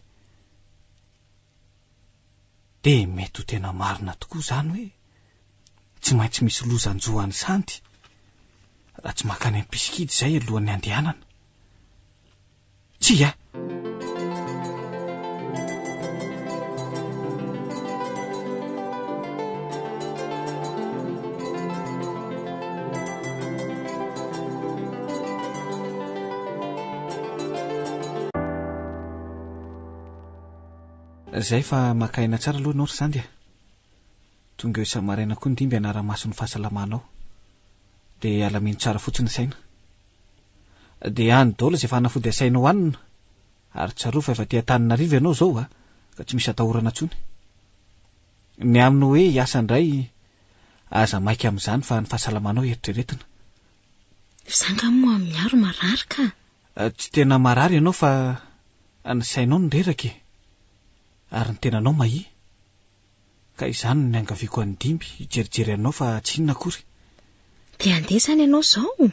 Speaker 3: Dia mety ho tena marina tokoa izany hoe tsy maintsy misy lozan-joany sandy raha tsy makany am-pisikida izay alohan'ny andehanana. Tsia! Zay fa makaina tsara aloha ianao ry sandy. Tonga eo isa-maraina koa ndimby anara-maso ny fahasalamanao. Dia alamino tsara fotsiny saina. Dia any daholo izay fanafody asainao hanina. Ary tsaroa fa efa tia Antananarivo ianao zao ka tsy misy atahorana intsony. Ny aminy hoe hiasa indray aza maika amin'izany fa ny fahasalamanao eritreretina.
Speaker 4: Zanga moa miaro marary ka.
Speaker 3: Tsy tena marary ianao fa ny sainao no reraka e. Ary ny tenanao mahi. Ka izany ny angaviako any dimby hijerijery anao fa tsy inona akory.
Speaker 4: Dia andeha izany ianao izao?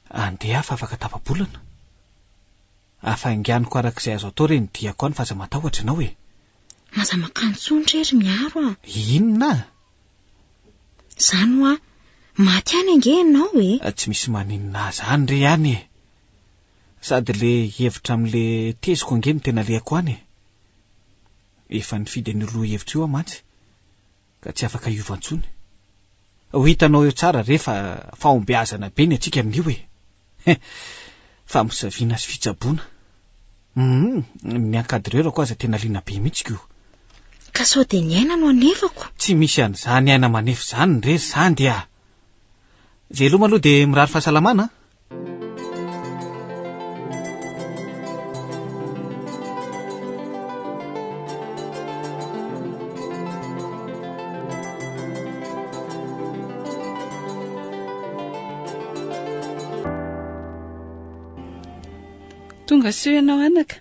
Speaker 3: Andeha fa afaka tapa-bolana. Afainganiko arak'izay azo atao re ny diako any fa aza matahotra ianao e.
Speaker 4: Maza makanjo tsonitra ery miaro
Speaker 3: Inona?
Speaker 4: Izany hoa maty any ange ianao e.
Speaker 3: Tsy misy maninona izany re any e. Sady le hevitra amin'le teziko ange no tena lehako any e. Efa nifidy ny loha hevitra io mantsy ka tsy afaka iovantsony. Ho hitanao eo tsara rehefa fahombiazana be ny atsika amin'io e. Fa misaviana sy fitsaboana. Ny ankadrero ko aza tena liana be mihitsy io.
Speaker 4: Ka sao dia ny aina no anefako.
Speaker 3: Tsy misy an'izany aina manefa izany re sandy a. Zay aloha maloha dia mirary fahasalamana.
Speaker 2: Tonga soa ianao anaka.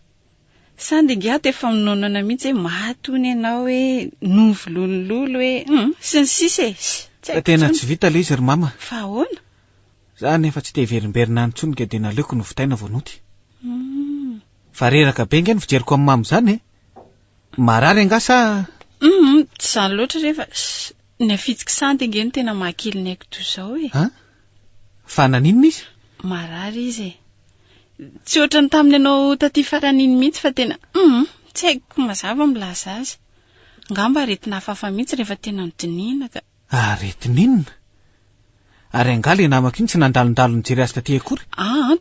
Speaker 2: Sandy ingato efa minonana mihitsy hoe mahatony ianao hoe novolololo hoe sy ny sisa e.
Speaker 3: Tena tsy vita le izy ry mama.
Speaker 2: Fa ahoana?
Speaker 3: Za nefa tsy te-verimberina any intsony ka dia naleoko novitaina voanoty. Fa reraka be nge ny fijeriko amin'ny mamy izany e. Marary angasa.
Speaker 2: Tsy izany loatra rehefa ny afitsika sandy inge no tena mahakely ny aiko toy izao e.
Speaker 3: Fa naninona izy?
Speaker 2: Marary izy e. Tsy ohatra ny taminy ianao taty faran'iny mihitsy fa tena tsy haiko mazava milaza azy. Ngamba aretina hafahafa mihitsy rehefa tena nodiniana ka.
Speaker 3: Aretin'inona? Ary angala namako iny tsy nandalondalo nijery azy taty akory?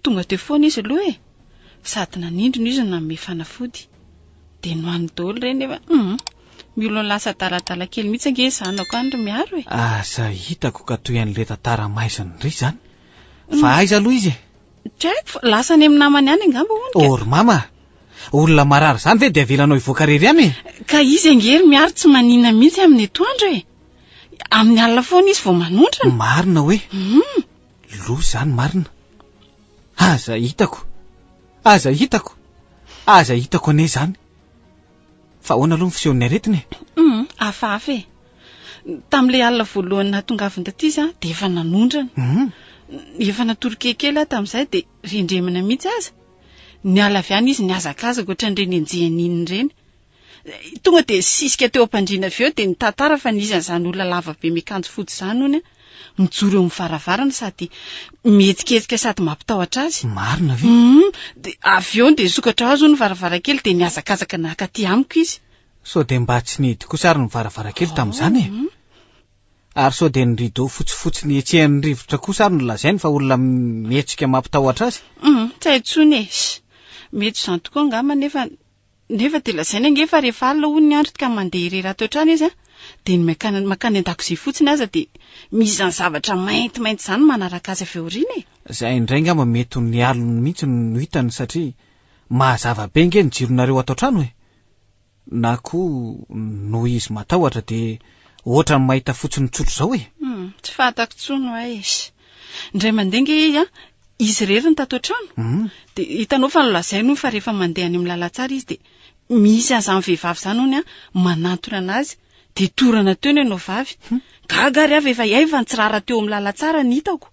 Speaker 2: Tonga teo foana izy aloha e. Sady nanindrona izy nanome fanafody. Dia noany daholo ireny nefa miolo lasa daladala kely mihitsy ange zanako andro miaro e.
Speaker 3: Aza hitako ka toy an'ilay tantara maizany ry izany. Fa aiza aloha izy e?
Speaker 2: Tsy haiko fa lasa any amin'ny namany any angamba hono.
Speaker 3: Ory mama, olona marary izany ve dia avelanao hivoaka rery any e?
Speaker 2: Ka izy angery miaro tsy manina mihitsy amin'ny atoandro e. Amin'ny alina foana izy vao manondrana.
Speaker 3: Marina hoe? Lo izany marina. Aza hitako ane izany. Fa ahoana aloha ny fisehon'ny aretiny e?
Speaker 2: Hafahafa e. Tamin'ilay alina voalohany nahatongaviny taty izy dia efa nanondrana. Efa natorokekely tamin'izay dia rendremina mihitsy aza. Ny ala avy any izy niazakazaka ohatran'ireny enjehan'iny ireny. tonga de sisika teo ampandriana avy eo de nitantara fa nisy an'izany olona lava be mikanjo fotsy izany hony mijoro eo amin'ny varavarana sady mihetsiketsika sady mampitahotra azy.
Speaker 3: Marina ve?
Speaker 2: De avy eo de sokatra azy ny varavarankely de niazakazaka naka aty amiko izy.
Speaker 3: So de mba tsy nidy kosa ary ny varavarankely tamin'izany e. Ary so de ny rideau fotsifotsy ny etsehan'ny rivotra kosa ary nolazainy fa olona mihetsika mampitahotra azy.
Speaker 2: Tsy haintsony e. Mety izany tokoa angamba nefa de lazainy ange fa rehefa alina hono ny andro ka mandeha irery ato an-trano izy de makany an-dakozia fotsiny aza de misy zany zavatra maintimainty izany manaraka azy avy aoriana e.
Speaker 3: Zay indray angamba mety ny aliny mihitsy no hitany satria mazava be nge ny jironareo ato an-trano e. Na koa no izy matahotra de ohatra ny mahita fotsiny tsotro zao e.
Speaker 2: Tsy fantako tsony ahy. Indray mandeha nge izy rery ny tato an-trano de hitanao fa nolazainy fa rehefa mandeha any amin'ny lalantsara izy de misy an'izany vehivavy izany hony manantona anazy de torana teo ny ianao vavy. Gaga ry avy efa iaiva ny tsirara teo amin'ny lalantsara ny hitako.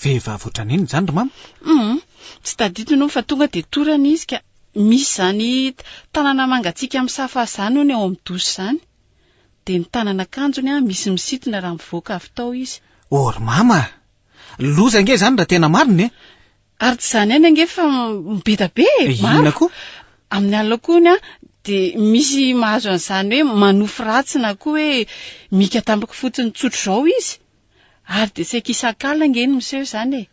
Speaker 3: Vehivavy ohatran'iny zany ry mama?
Speaker 2: Tsy tadidino fa tonga de torana izy ka misy zany tanana mangatsiaka amin'ny safa izany hony ao amin'ny dosy izany. De ny tanana akanjony misy misitona raha mivoaka avy tao izy.
Speaker 3: Ry mama, loza nge zany raha tena marina e.
Speaker 2: Ary tsy izany ihany ange fa mibeta be.
Speaker 3: Inona koa?
Speaker 2: Amin'ny alina koa de misy mahazo an'izany hoe manofy ratsy na koa hoe mika tampoka fotsiny tsotro zao izy. Ary de saika isan-kalina ngeny miseho izany e.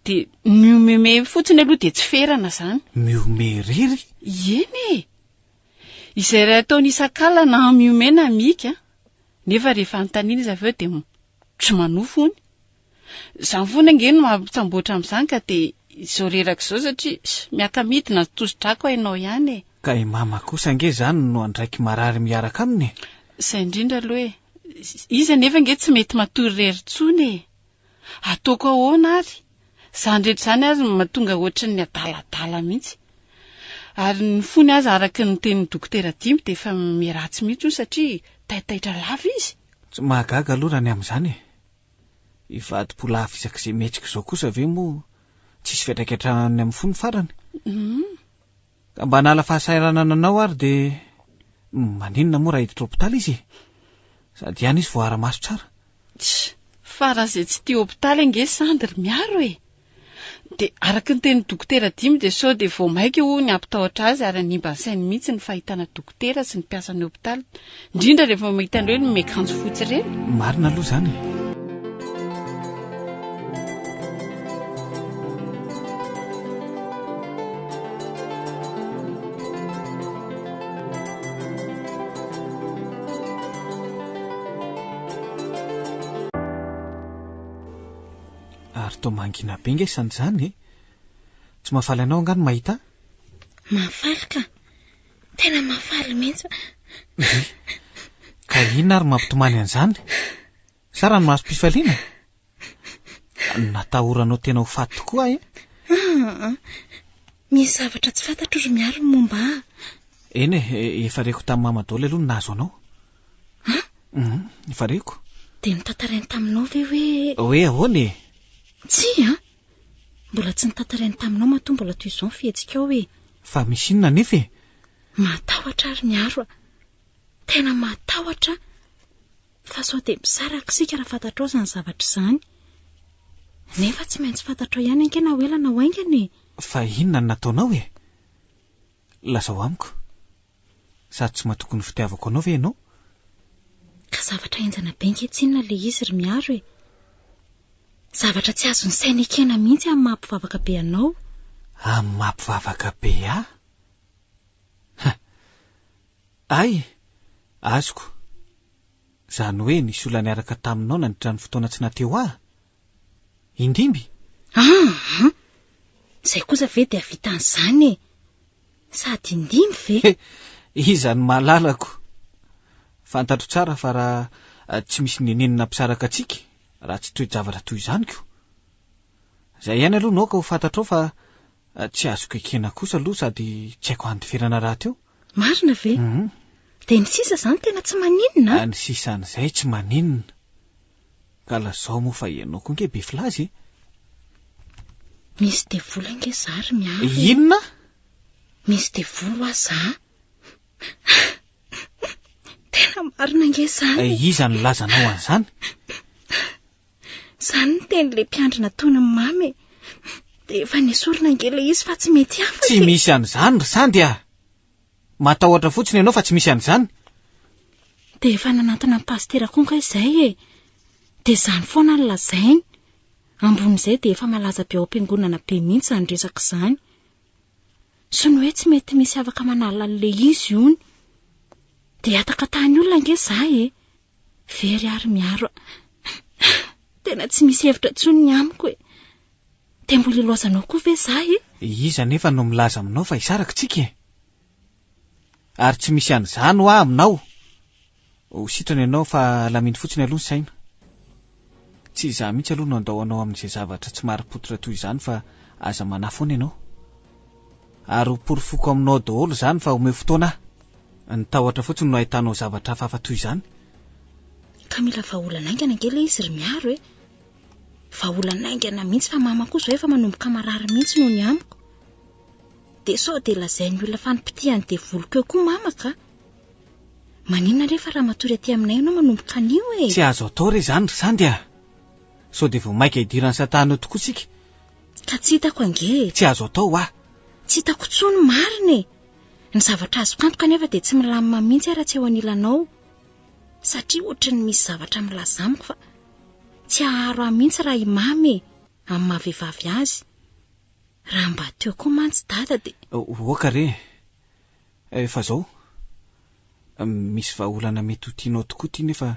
Speaker 2: De miomeme fotsiny aloha de tsy ferana izany.
Speaker 3: Miome riry?
Speaker 2: Eny e. Izay raha ataony isan-kalina na miome na mika. Nefa rehefa anontaniana izy avy eo de tsy manofo hony. Izany foana ngeny mampitsamboatra amin'izany ka de izao reraka izao satria miaka-midina tosi-drako hainao ihany e.
Speaker 3: Ka i mama kosa nge zany no andraiky marary miaraka aminy.
Speaker 2: Izay indrindra aloha e. Izy nefa nge tsy mety matory rery tsony e. Ataoko ahoana ary? Izany rehetra izany azy mahatonga ohatran'ny adaladala mihitsy. Ary ny fony azy araka ny tenin'ny dokotera Dimy de efa miratsy mihitsy satria taitaitra lava izy.
Speaker 3: Tsy mahagaga aloha raha ny amin'izany e. Ivadi-polafy isak'izay metsika izao kosa ve moa tsisy fiantraikatra any amin'ny fony farany. Ka mba nala fahasahiranana anao ary de maninona moa raha hiditra hopitaly izy? Sady ihany izy voara-maso tsara.
Speaker 2: Fa raha izay tsy tia hopitaly ange sandry miaro e. De araka ny tenin'ny dokotera Dimy de sao de vao maika io ny ampitahotra azy ary nimba ny sainy mihitsy ny fahitana dokotera sy ny mpiasan'ny hopitaly. Indrindra rehefa mahita an'ireo ny miakanjo fotsy ireny.
Speaker 3: Marina aloha zany e. Ary to mangina be nge san'izany e. Tsy mahafaly anao angano mahita?
Speaker 4: Mahafaly ka. Tena mahafaly mihitsy.
Speaker 3: Ka inona ary mampitomany an'izany? Sara ny mahazo mpifaliana? Natahoranao tena ho faty tokoa e.
Speaker 4: Misy zavatra tsy fantatro ry miaro ny momba.
Speaker 3: Eny e, efa reko tamin'ny mama Daoly aloha nazo anao. Efa reko.
Speaker 4: De nitantarainy taminao ve hoe?
Speaker 3: Hoe ahoana e?
Speaker 4: Tsy mbola tsy nitantarainy taminao matoa mbola toy izao fihetsika ao e.
Speaker 3: Fa misy inona nefa e?
Speaker 4: Matahotra ry miaro. Tena matahotra. Fa sao de misaraka sika raha fantatrao izany zavatra izany. Nefa tsy maintsy fantatrao ihany ange na hoela na hoaingany.
Speaker 3: Fa inona no nataonao e? Lazao amiko. Sady tsy mahatoky ny fitiavako anao ve ianao?
Speaker 4: Ka zavatra enjana be ankehitriny le izy ry miaro e. Zavatra tsy azony saina ekena mihitsy amin'ny mampivavaka be anao.
Speaker 3: Amin'ny mampivavaka be ah? Ay, azoko. Zany hoe nisy olona niaraka taminao nandritra ny fotoana tsy nateo ah? Indimby?
Speaker 4: Zay kosa ve dia vita an'izany e. Sady indimy ve?
Speaker 3: Iza ny mahalalako. Fantatro tsara fa raha tsy misy nenenina mpisaraka atsika, raha tsy toy zavatra toy izany ko. Zay ihany aloha nao ka ho fantatrao fa tsy azoko ekena kosa aloha sady tsy haiko handiferana raha teo.
Speaker 4: Marina ve? De ny sisa izany tena tsy maninona?
Speaker 3: Ny sisan'izay tsy maninona. Ka lazao moa fa ianao koa nge be filazy.
Speaker 4: Misy devola nge zary miaro.
Speaker 3: Inona?
Speaker 4: misy devolo aza. Tena marina nge izany.
Speaker 3: Iza ny lazanao an'izany?
Speaker 4: Izany ny teny'ilay mpiandrina tony ny mamy. Dia efa nisorona ngela izy fa tsy mety afaka.
Speaker 3: Tsy misy an'izany ry Sandy a. Matahotra fotsiny ianao fa tsy misy an'izany.
Speaker 4: Dia efa nanantona ny pastera konka izay e. Dia izany foana ny lazainy. Ambon'izay dia efa malaza be ao am-piangonana be mihitsy izany resaka izany. Sy ny hoe tsy mety misy afaka manala an'ilay izy ony. Dia ataka tany olona nge izahay e. Very ary miaro. Tena tsy misy hevitra intsony ny amiko e. Dia mbola ilozanao koa ve izahay e?
Speaker 3: Iza nefa no milaza aminao fa hisaraka tsika e. Ary tsy misy an'izany ho aminao. Ho sitrana ianao fa laminy fotsiny aloha ny saina. Tsy izaho mihitsy aloha no andahoanao amin'izay zavatra tsy mari-pototra toy izany fa aza manahy foana ianao. Ary ho porofoko aminao daholo izany fa omeo fotoana aho. Nitahotra fotsiny no ahitanao zavatra hafahafa toy izany.
Speaker 4: Ka mila vahaolana aingana nge ilay izy ry miaro e. Vahaolana aingana mihitsy fa mama koa izao efa manomboka marary mihitsy noho ny amiko. Dia sao dia lazainy olona fanimpitiany devolo keo koa mama ka. Maninona rehefa raha matory aty aminay ianao manomboka an'io e.
Speaker 3: Tsy azo atao re izany ry Sandy a. Sao dia vao maika hidiran'ny Satana tokoa tsika.
Speaker 4: Ka tsy hitako ange.
Speaker 3: Tsy azo atao a.
Speaker 4: Tsy hitako intsony marina e. Ny zavatra azoko antoka kanefa dia tsy milamina mihitsy raha tsy eo anilanao. Satria ohatra ny misy zavatra milaza amiko fa tsy aharo ahy mihitsy raha imamy amin'ny mahavehivavy azy. Raha mba teo koa mantsy dada dia
Speaker 3: oka re. Efa zao. Misy vahaolana mety ho tianao tokoa ity nefa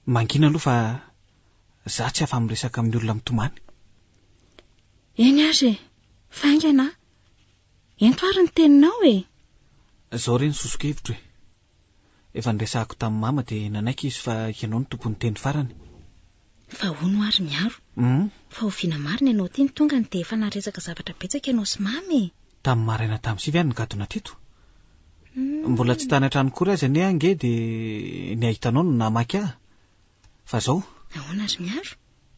Speaker 3: mangina aloha fa za tsy afa miresaka amin'ny olona mitomany.
Speaker 4: Eny ary fa aingana. Ento ary ny teninao e.
Speaker 3: Zao re ny sosokevitra e. Efa niresahako tamin'ny mama dia nanaiky izy fa ianao ny tompon'ny teny farany.
Speaker 4: Fa hono ary miaro. Fa oviana marina ianao ty ny tonga ny dia efa naresaka zavatra betsaka ianao sy mamy e.
Speaker 3: Tamin'ny maraina tamin'ny sivy ihany ny gadona teto. Mbola tsy tany an-trano kory aza anie ange dia ny ahitanao no namaky ahy. Fa zao.
Speaker 4: Ahoana ary miaro?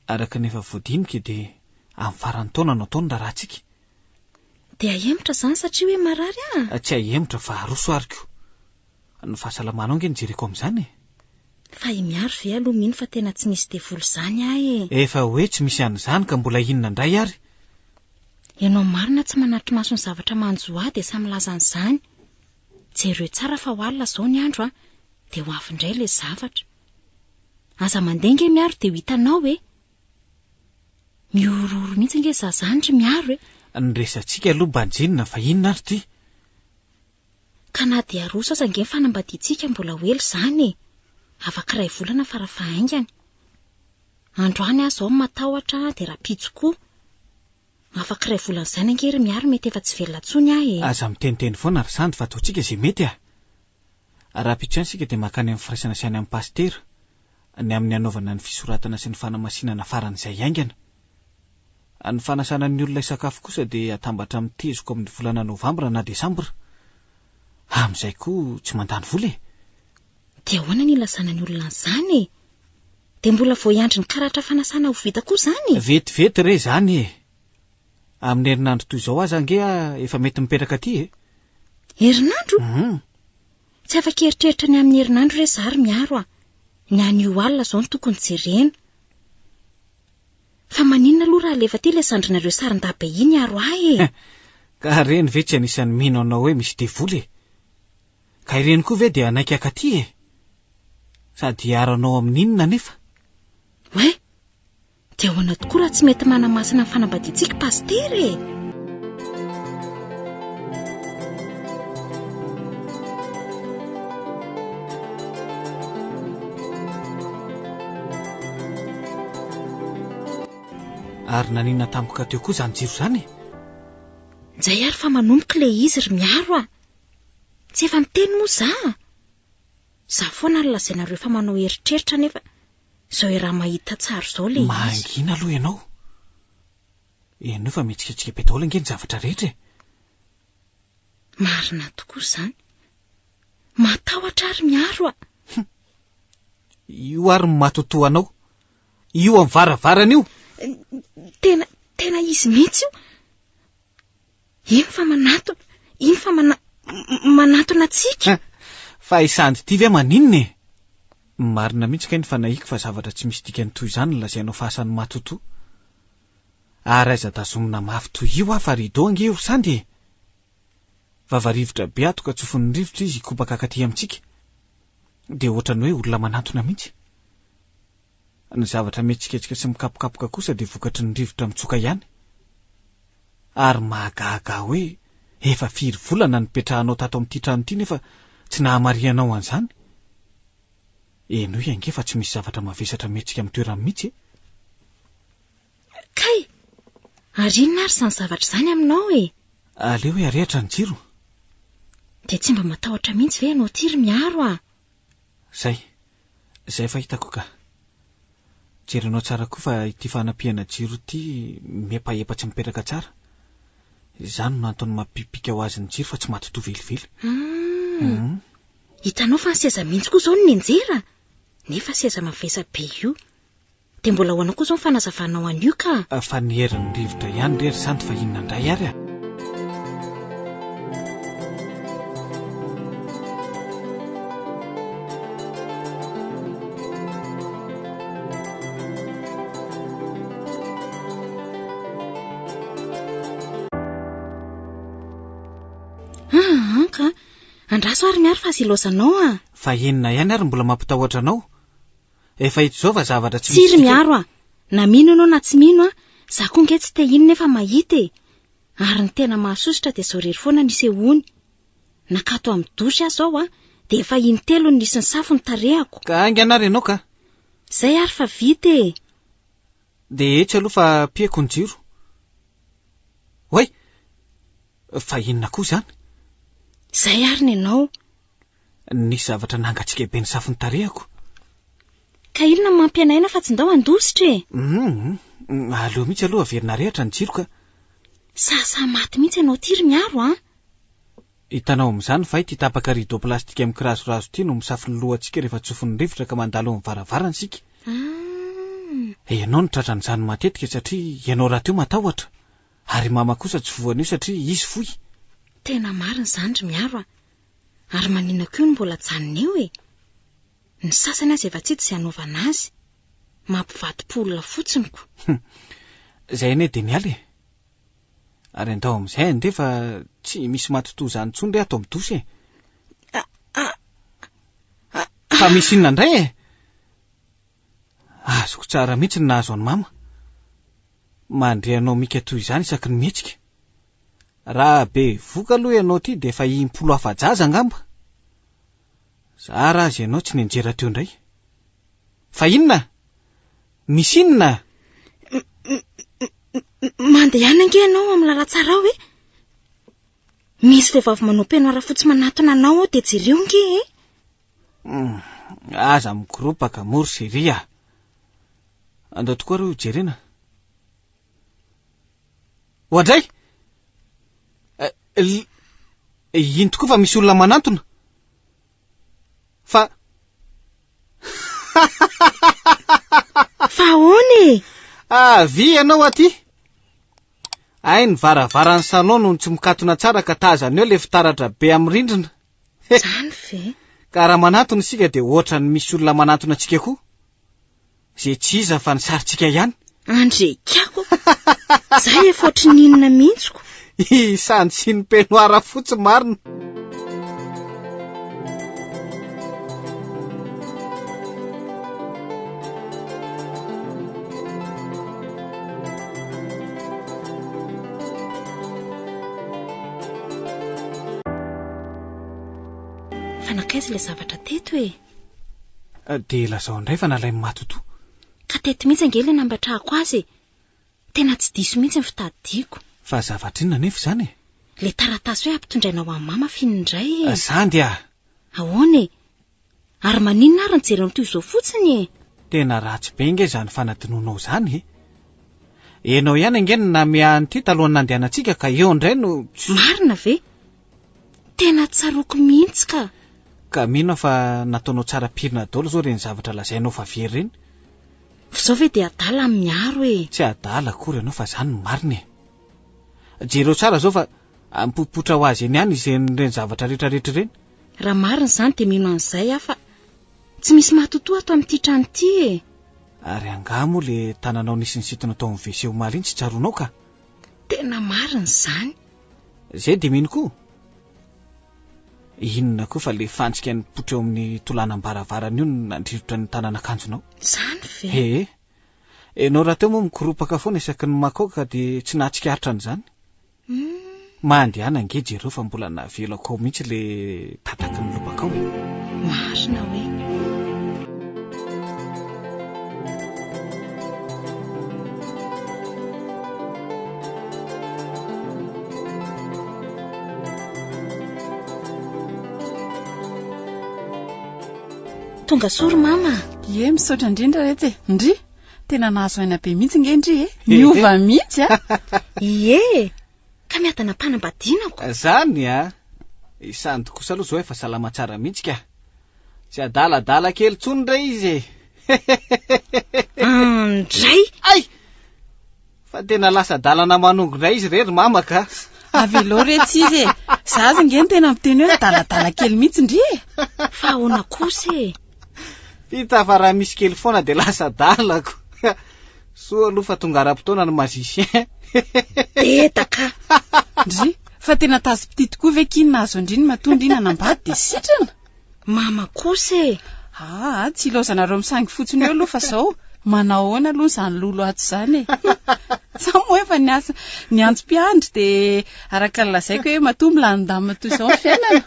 Speaker 3: Araka nefa voadinika dia amin'ny farany taona no ataony raha ratsika.
Speaker 4: Dia ahemitra izany satria hoe marary ah.
Speaker 3: Tsy ahemitra fa aroso ariko. Ny fahasalamanao nge nijereko amin'izany e.
Speaker 4: Fa i miaro ve aloha mino fa tena tsy misy devolo izany ahy e.
Speaker 3: Efa hoe tsy misy an'izany ka mbola inona indray ary.
Speaker 4: Ianao marina tsy manatry maso ny zavatra manjo ahy dia samy laza an'izany. Jereo tsara fa ho alina izao ny andro dia ho avy indray ilay zavatra. Aza mandeha nge miaro dia ho hitanao e. Miororo mihitsy nge zazany ry miaro e.
Speaker 3: Niresantsika aloha banjinina fa inona ary ty?
Speaker 4: Ka na dia aroso aza nge fanambadiantsika mbola hely izany e. Afaka iray volana farafahaingany. Androany aho izao matahotra dia rapitso koa. Afaka iray volana izany ange ry miaro mety efa tsy velona intsony ahy e.
Speaker 3: Aza miteniteny foana ry Sandy fa ataontsika izay mety a. Rapitso ihany sika dia makany amin'ny firaisana sy any amin'ny pastera. Ny amin'ny anaovana ny fisoratana sy ny fanamasinana faran'izay aingana. Ny fanasana ny olona isakafo kosa dia atambatra amin'ny tezoko amin'ny volana Novambra na Desambra. Amin'izay koa tsy mandany vola e.
Speaker 4: Dia ahoana ny ilazana ny olona izany e. Dia mbola vao iandry ny karatra fanasana ho vita koa izany.
Speaker 3: Vetivety re izany e. Amin'ny herinandro toy izao aza ange efa mety mipetraka aty e.
Speaker 4: Herinandro? Tsy afaka eritreritra ny amin'ny herinandro re zary miaro a. Ny anio alina izao no tokony jerena. Fa maninona aloha raha lefa ty ilay sandrinareo sarin-dabe iny aro ahy e.
Speaker 3: Ka reny ve tsy anisan'ny mino anao hoe misy devoly e. Ka ireny koa ve dia anaiky akaty e. Sady aranao amin'inona nefa?
Speaker 4: Hoe, dia ahoana tokoa raha tsy mety manamasina ny fanambadiantsika pastera e.
Speaker 3: Ary nanina tampoka teo koa izany jiro izany e.
Speaker 4: Izay ary fa manomboka ilay izy ry miaro a. Tsy efa miteny moa za. Za foana ny lazainareo fa manao eritreritra nefa izao raha mahita tsara izao ilay izy.
Speaker 3: Mangina aloha ianao. Ianao fa mitsikitsika be daholo ange ny zavatra rehetra e.
Speaker 4: Marina tokoa izany. Matahotra ary miaro a.
Speaker 3: Io ary matotoa anao. Io amin'ny varavarana io.
Speaker 4: Tena izy mihitsy io. Ino fa manatona. iny fa manatona atsika.
Speaker 3: Fa isandy ty ve maninona e? Marina mihitsy ka ny fanahiko fa zavatra tsy misy dikany toy izany no lazainao fahasan'ny matoto. Ary aiza tazomina mafy toy io afa rido ange io sandy e. Vavarivotra be ato ka tsofin'ny rivotra izy ikopaka akaty amintsika. Dia ohatrany hoe olona manatona mihitsy. Ny zavatra mihetsiketsika sy mikapokapoka kosa dia vokatry ny rivotra mitsoka ihany. Ary mahagaga hoe efa 4 volana nipetrahanao tato amin'ity trano ity nefa tsy nahamarianao an'izany. Eno iange fa tsy misy zavatra mavesatra mihetsika amin'ny toerana mihitsy.
Speaker 4: Kay, ary inona ary izany zavatra izany aminao e?
Speaker 3: Aleo hoe arehatra ny jiro.
Speaker 4: Dia tsy mba matahotra mihitsy ve ianao tiry miaro a?
Speaker 3: Zay fa hitako ka. Jerinao tsara koa fa ity fanampiana jiro ity mepahepa-tsy mipetraka tsara. Izany no antony mampipika ho azy ny jiro fa tsy matoto velively.
Speaker 4: Hitanao fa ny seza mihitsy koa izao no nianjera. Nefa seza mavesa be io. Dia mbola hoanao koa izao ny fanazavanao an'io ka.
Speaker 3: Fa ny herin'ny rivotra ihany rery sandy fa inona indray ary a.
Speaker 4: Ka andraso ary miaro fa azilozanao a.
Speaker 3: Fa inona ihany ary mbola mampitahoatra anao. Efa hita izao fa zavatra tsy
Speaker 4: misy. Tsiry miaro a. Na mino anao na tsy mino a, za koa nge tsy te iny nefa mahita e. Ary ny tena mahasositra dia zao rery foana nisy ehony. Nakato amin'ny dosy aho zao a, dia efa intelo ny nisy ny safo ny tarehako.
Speaker 3: Ka aingana ary ianao ka.
Speaker 4: Zay ary fa vita e.
Speaker 3: Dia etsy aloha fa pieko ny jiro. Hoy, fa inona koa izany?
Speaker 4: Zay ary ny ianao.
Speaker 3: Nisy zavatra nangatsika be ny safo ny tarehako.
Speaker 4: Ka inona mampianaina fa tsy ndao andositra e?
Speaker 3: Aleo mihitsy aloha averina rehatra ny jiro ka.
Speaker 4: Sasa maty mihitsy ianao tiry miaro a.
Speaker 3: Hitanao amin'izany fa ity tapaka rideau plastika amin'ny kirazorazo ity no misafo ny lohantsika rehefa tsofin'ny rivotra ka mandalo amin'ny varavarana sika. Ianao no tratran'izany matetika satria ianao raha teo matahotra. Ary mama kosa tsy voanio satria izy foy.
Speaker 4: Tena marina izany ry miaro a. Ary maninona koa no mbola janona eo e. Ny sasany azy efa tsy izay hanaovana azy. Mampivadi-polona fotsiny ko.
Speaker 3: Zay ane dia niala e. Ary andao amin'izay ande fa tsy misy matoto izany intsony re ato amin'ny dosy e. Fa misy inona indray e. Azoko tsara mihitsy ny nahazo any mama. Mandreanao mika toy izany isaky ny mihetsika. Raha be voka aloha ianao ty dia efa 10 afa-jaza angamba. Zara azy ianao tsy nianjera teo indray. Fa inona? Misy inona?
Speaker 4: Mandehana ange ianao amin'ny lalatsara ao e. Misy vehivavy manao penora fotsy manatona anao ao dia jereo nge e.
Speaker 3: Aza migoropaka moro sy ria. Andao tokoa reo jerena. Ohatray? Ino tokoa fa misy olona manantona. Fa
Speaker 4: ahoana e?
Speaker 3: Vy ianao aty. Ay ny varavaran'ny salon no tsy mikatona tsara ka tazana eo le fitaratra be amin'ny rindrina.
Speaker 4: Zany ve?
Speaker 3: Ka raha manantona isika dia ohatra ny misy olona manantona antsika koa. Zay tsy iza fa ny sarintsika ihany.
Speaker 4: Andrekako. Zay efa ohatry ny inona mihitsiko.
Speaker 3: Isany sy ny penoara fotsy marina.
Speaker 4: Fanakaiza ilay zavatra teto e?
Speaker 3: Dia lazao indray fa nalainy matoto.
Speaker 4: Ka teto mihitsy ange ilay nambatrahako azy. Tena tsy diso mihitsy ny fitadidiako.
Speaker 3: Fa zavatra inona nefa izany e?
Speaker 4: Le taratasy hoe ampitondraina ho amin'ny mama finindray e.
Speaker 3: Sandy a.
Speaker 4: Ahoana e? Ary maninona ary ny jereo toy izao fotsiny e?
Speaker 3: Tena ratsy be nge izany fanadinonao izany e. Enao ihany angeny namehany ity talohany nandehanantsika ka eo indray no...
Speaker 4: Marina ve? Tena tsaroko mihitsy ka.
Speaker 3: Ka mino fa nataonao tsara pirina daholo zao reny zavatra lazainao fa very reny.
Speaker 4: Zao ve dia adala amin'ny miaro e?
Speaker 3: Tsy adala akory ianao fa izany ny marina e. Jereo tsara zao fa ampopotra ho azy eny ihany izay zavatra rehetrarehetra ireny.
Speaker 4: Raha marina izany dia mino an'izay aho fa tsy misy mahatotoa ato amin'ity trano ity e.
Speaker 3: Ary angamo le tananao nisy nisintona tao amin'ny WC omaly iny tsy tsaronao ka.
Speaker 4: Tena marina izany.
Speaker 3: Izay dia mino koa. Inona koa fa le fantsika ny potra eo amin'ny tolanam-baravarana io nandrivotra ny tanan'akanjonao.
Speaker 4: Izany ve?
Speaker 3: Enao raha teo moa mikoropaka foana isaky ny makaoka dia tsy nahatsikaritra an'izany. Mandehana ange jereo fa mbola navelako ao mihitsy le tataky ny lobaka ao.
Speaker 4: Marina hoe. Tonga sory mama.
Speaker 2: Ie, misaotra indrindra rety. Ndry, tena nahazo aina be mihitsy nge ndry e. Miova mihitsy a.
Speaker 4: Ie, ka miadana mpanambadianako.
Speaker 3: Zany a. Isany kosa aloha zao efa salama tsara mihitsy ka. Tsy adaladala kely tsony ray izy.
Speaker 4: Ndray.
Speaker 3: Ay! Fa tena lasa dalana manongo ray izy rery mama ka.
Speaker 2: Avelo retsy izy e. Zaza nge ny tena miteny hoe daladala kely mihitsy ndry e.
Speaker 4: Fa ahoana kosa e.
Speaker 3: Vita fa raha misy kely foana dia lasa dalako. Soa aloha fa tonga ara-potoana ny magicien.
Speaker 4: Tetaka.
Speaker 2: Ndry, fa tena tazo-pity tokoa ve kiny nahazo andriny matondra iny anambady dia sitrana.
Speaker 4: Mama kosa e.
Speaker 2: Tsy ilaozanareo misangy fotsiny eo aloha fa zao manao ahoana aloha izany lolo ato izany e. Sa moa efa ny antsom-piandry dia araka ny lazaiko hoe matombo lanin-damina toy izao ny fiainana.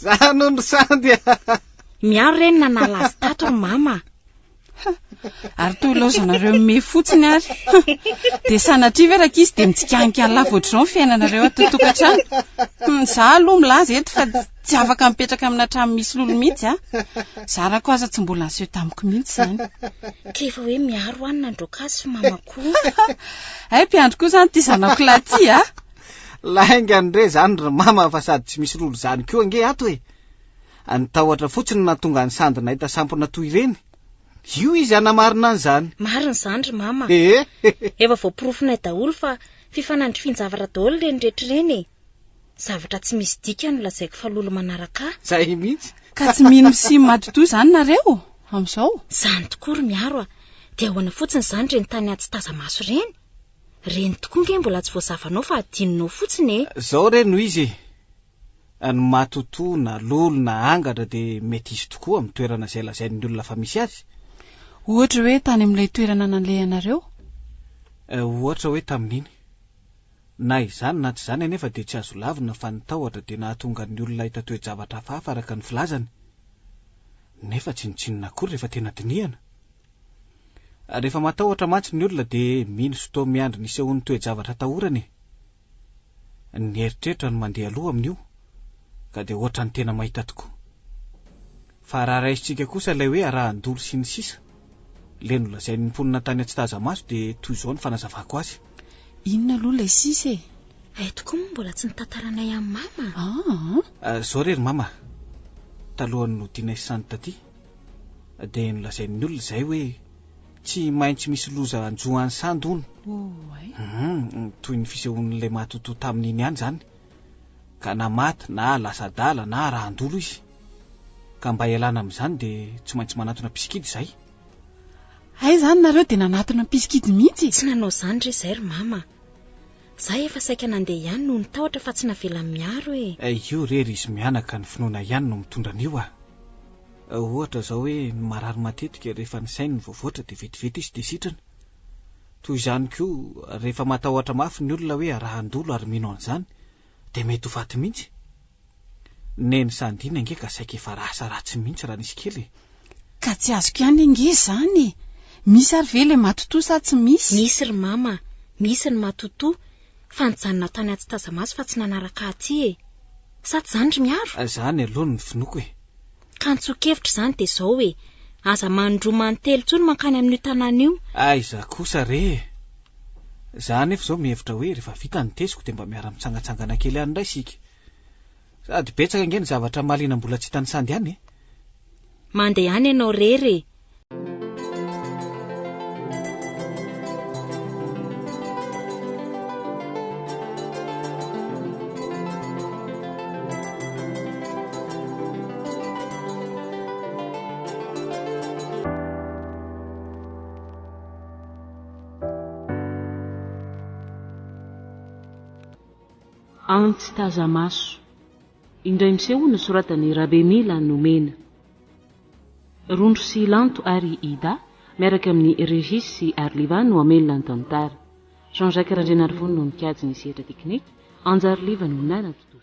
Speaker 3: Zany ondro sandy.
Speaker 4: Miaro reny nanala azy tato ry mama.
Speaker 2: Ary toa ilaozanareo me fotsiny ary. Dia sanatria ve raka izy dia mitsikanikany lafo ohatr'izao ny fiainanareo ato tokantrano. Za aloha milaza eto fa tsy afaka mipetraka amina trano misy lolo mihitsy a. Zara koa aza tsy mbola naseho tamiko mihitsy izany.
Speaker 4: Ka efa hoe miaro any nandroakazy fa mama koa.
Speaker 2: Ay, mpiandro koa izany ity zanako laty a.
Speaker 3: Laingany re zany ry mama fa sady tsy misy lolo zany koa nge ato e. Antahotra fotsiny nahatonga ny sandy nahita sampona toy ireny. Io izy anamarina an'izany.
Speaker 4: Marina izany ry mama.
Speaker 3: Ehe.
Speaker 4: Efa voaporofonay daholo fa fifanandry finjavatra daholo reny rehetra ireny. Zavatra tsy misy dika no lazaiko fa lolo manaraka.
Speaker 3: Zay mihitsy.
Speaker 2: Ka tsy mino sy madotoa izany nareo amin'izao.
Speaker 4: Zany tokoa ry miaro a. Dia ahoana fotsiny izany reny tany atsy taza-maso reny. Reny tokoa nge mbola tsy voazavanao fa adinonao fotsiny e.
Speaker 3: Zao re no izy. Ny matotoa na lolo na angatra dia mety izy tokoa amin'ny toerana izay lazain'ny olona fa misy azy.
Speaker 2: Ohatra hoe tany amin'ilay toerana nanlehanareo?
Speaker 3: Ohatra hoe tamin'iny. Na izany na tsy izany anefa dia tsy azo lavina fa ny tahotra dia nahatonga ny olona hita toe-javatra hafahafa araka ny filazany. Nefa tsinotsinona akory rehefa tena dinihana. Rehefa matahotra mantsy ny olona dia mino sy toa miandry nisehony toe-javatra tahorany. Ny eritreritra no mandeha aloha amin'io. Ka dia ohatra ny tena mahita tokoa. Fa raha raisitsika kosa ilay hoe arahan-dolo sy ny sisa. Leno lazain'ny mponina tany atsy taza-maso dia toy izao ny fanazavako azy.
Speaker 2: Inona aloha ilay sisa e?
Speaker 4: Ay tokoa moa mbola tsy nitantaranay amin'ny mama.
Speaker 3: Zao rery mama. Talohan'ny nodianay sandy taty. Dia nolazain'ny olona izay hoe tsy maintsy misy loza anjohan'ny sandy hono. Toy ny fisehon'ilay matotoa tamin'iny ihany izany. Ka na maty na lasa-dala na arahan-dolo izy. Ka mba ialana amin'izany dia tsy maintsy manatona piskidy izay.
Speaker 2: Ay izany nareo dia nanatona piskidy mihitsy.
Speaker 4: Tsy nanao izany re izay ry mama. Za efa saika nandeha ihany no nitahotra fa tsy navela miaro e.
Speaker 3: Io rery izy mianaka ny finoana ihany no mitondra an'io a. Ohatra zao hoe ny marary matetika rehefa ny sainy voavoatra dia vetivety izy dia sitrana. Toy izany koa rehefa matahotra mafy ny olona hoe arahan-dolo ary mino an'izany dia mety ho faty mihitsy. Neny sandina nge ka saika efa rasa ratsy mihitsy raha nisy kely.
Speaker 2: Ka tsy azoko ihany nge izany. Misy ary ve ilay matotoa sa tsy misy?
Speaker 4: Misy ry mama, misy ny matotoa fa nijanona tany atsy taza-maso fa tsy nanaraka aty e. Sa tsy izany ry miaro?
Speaker 3: Zany aloha ny finoko e.
Speaker 4: Ka nitsokevitra izany dia izao e. Aza mandroa mantelo tsony mankany amin'io tanàna io.
Speaker 3: Iza kosa re. Za nefa izao mihevitra hoe rehefa vita ny tesiko dia mba miara mitsangatsangana kely ihany indray isika. Sady betsaka nge ny zavatra mahaliana mbola tsy hitany sandy ihany e.
Speaker 4: Mandeha ihany ianao rery.
Speaker 1: antsy tazamaso indray miseho no soratany Rabemila Nomena. Rondro sy Lanto ary Ida miaraka amin'ny Régis sy Arliva no amelona ny tantara. Jean-Jacques Randrianarivony no nikajy ny sehatra teknika, Anjary Liva no nanaraka.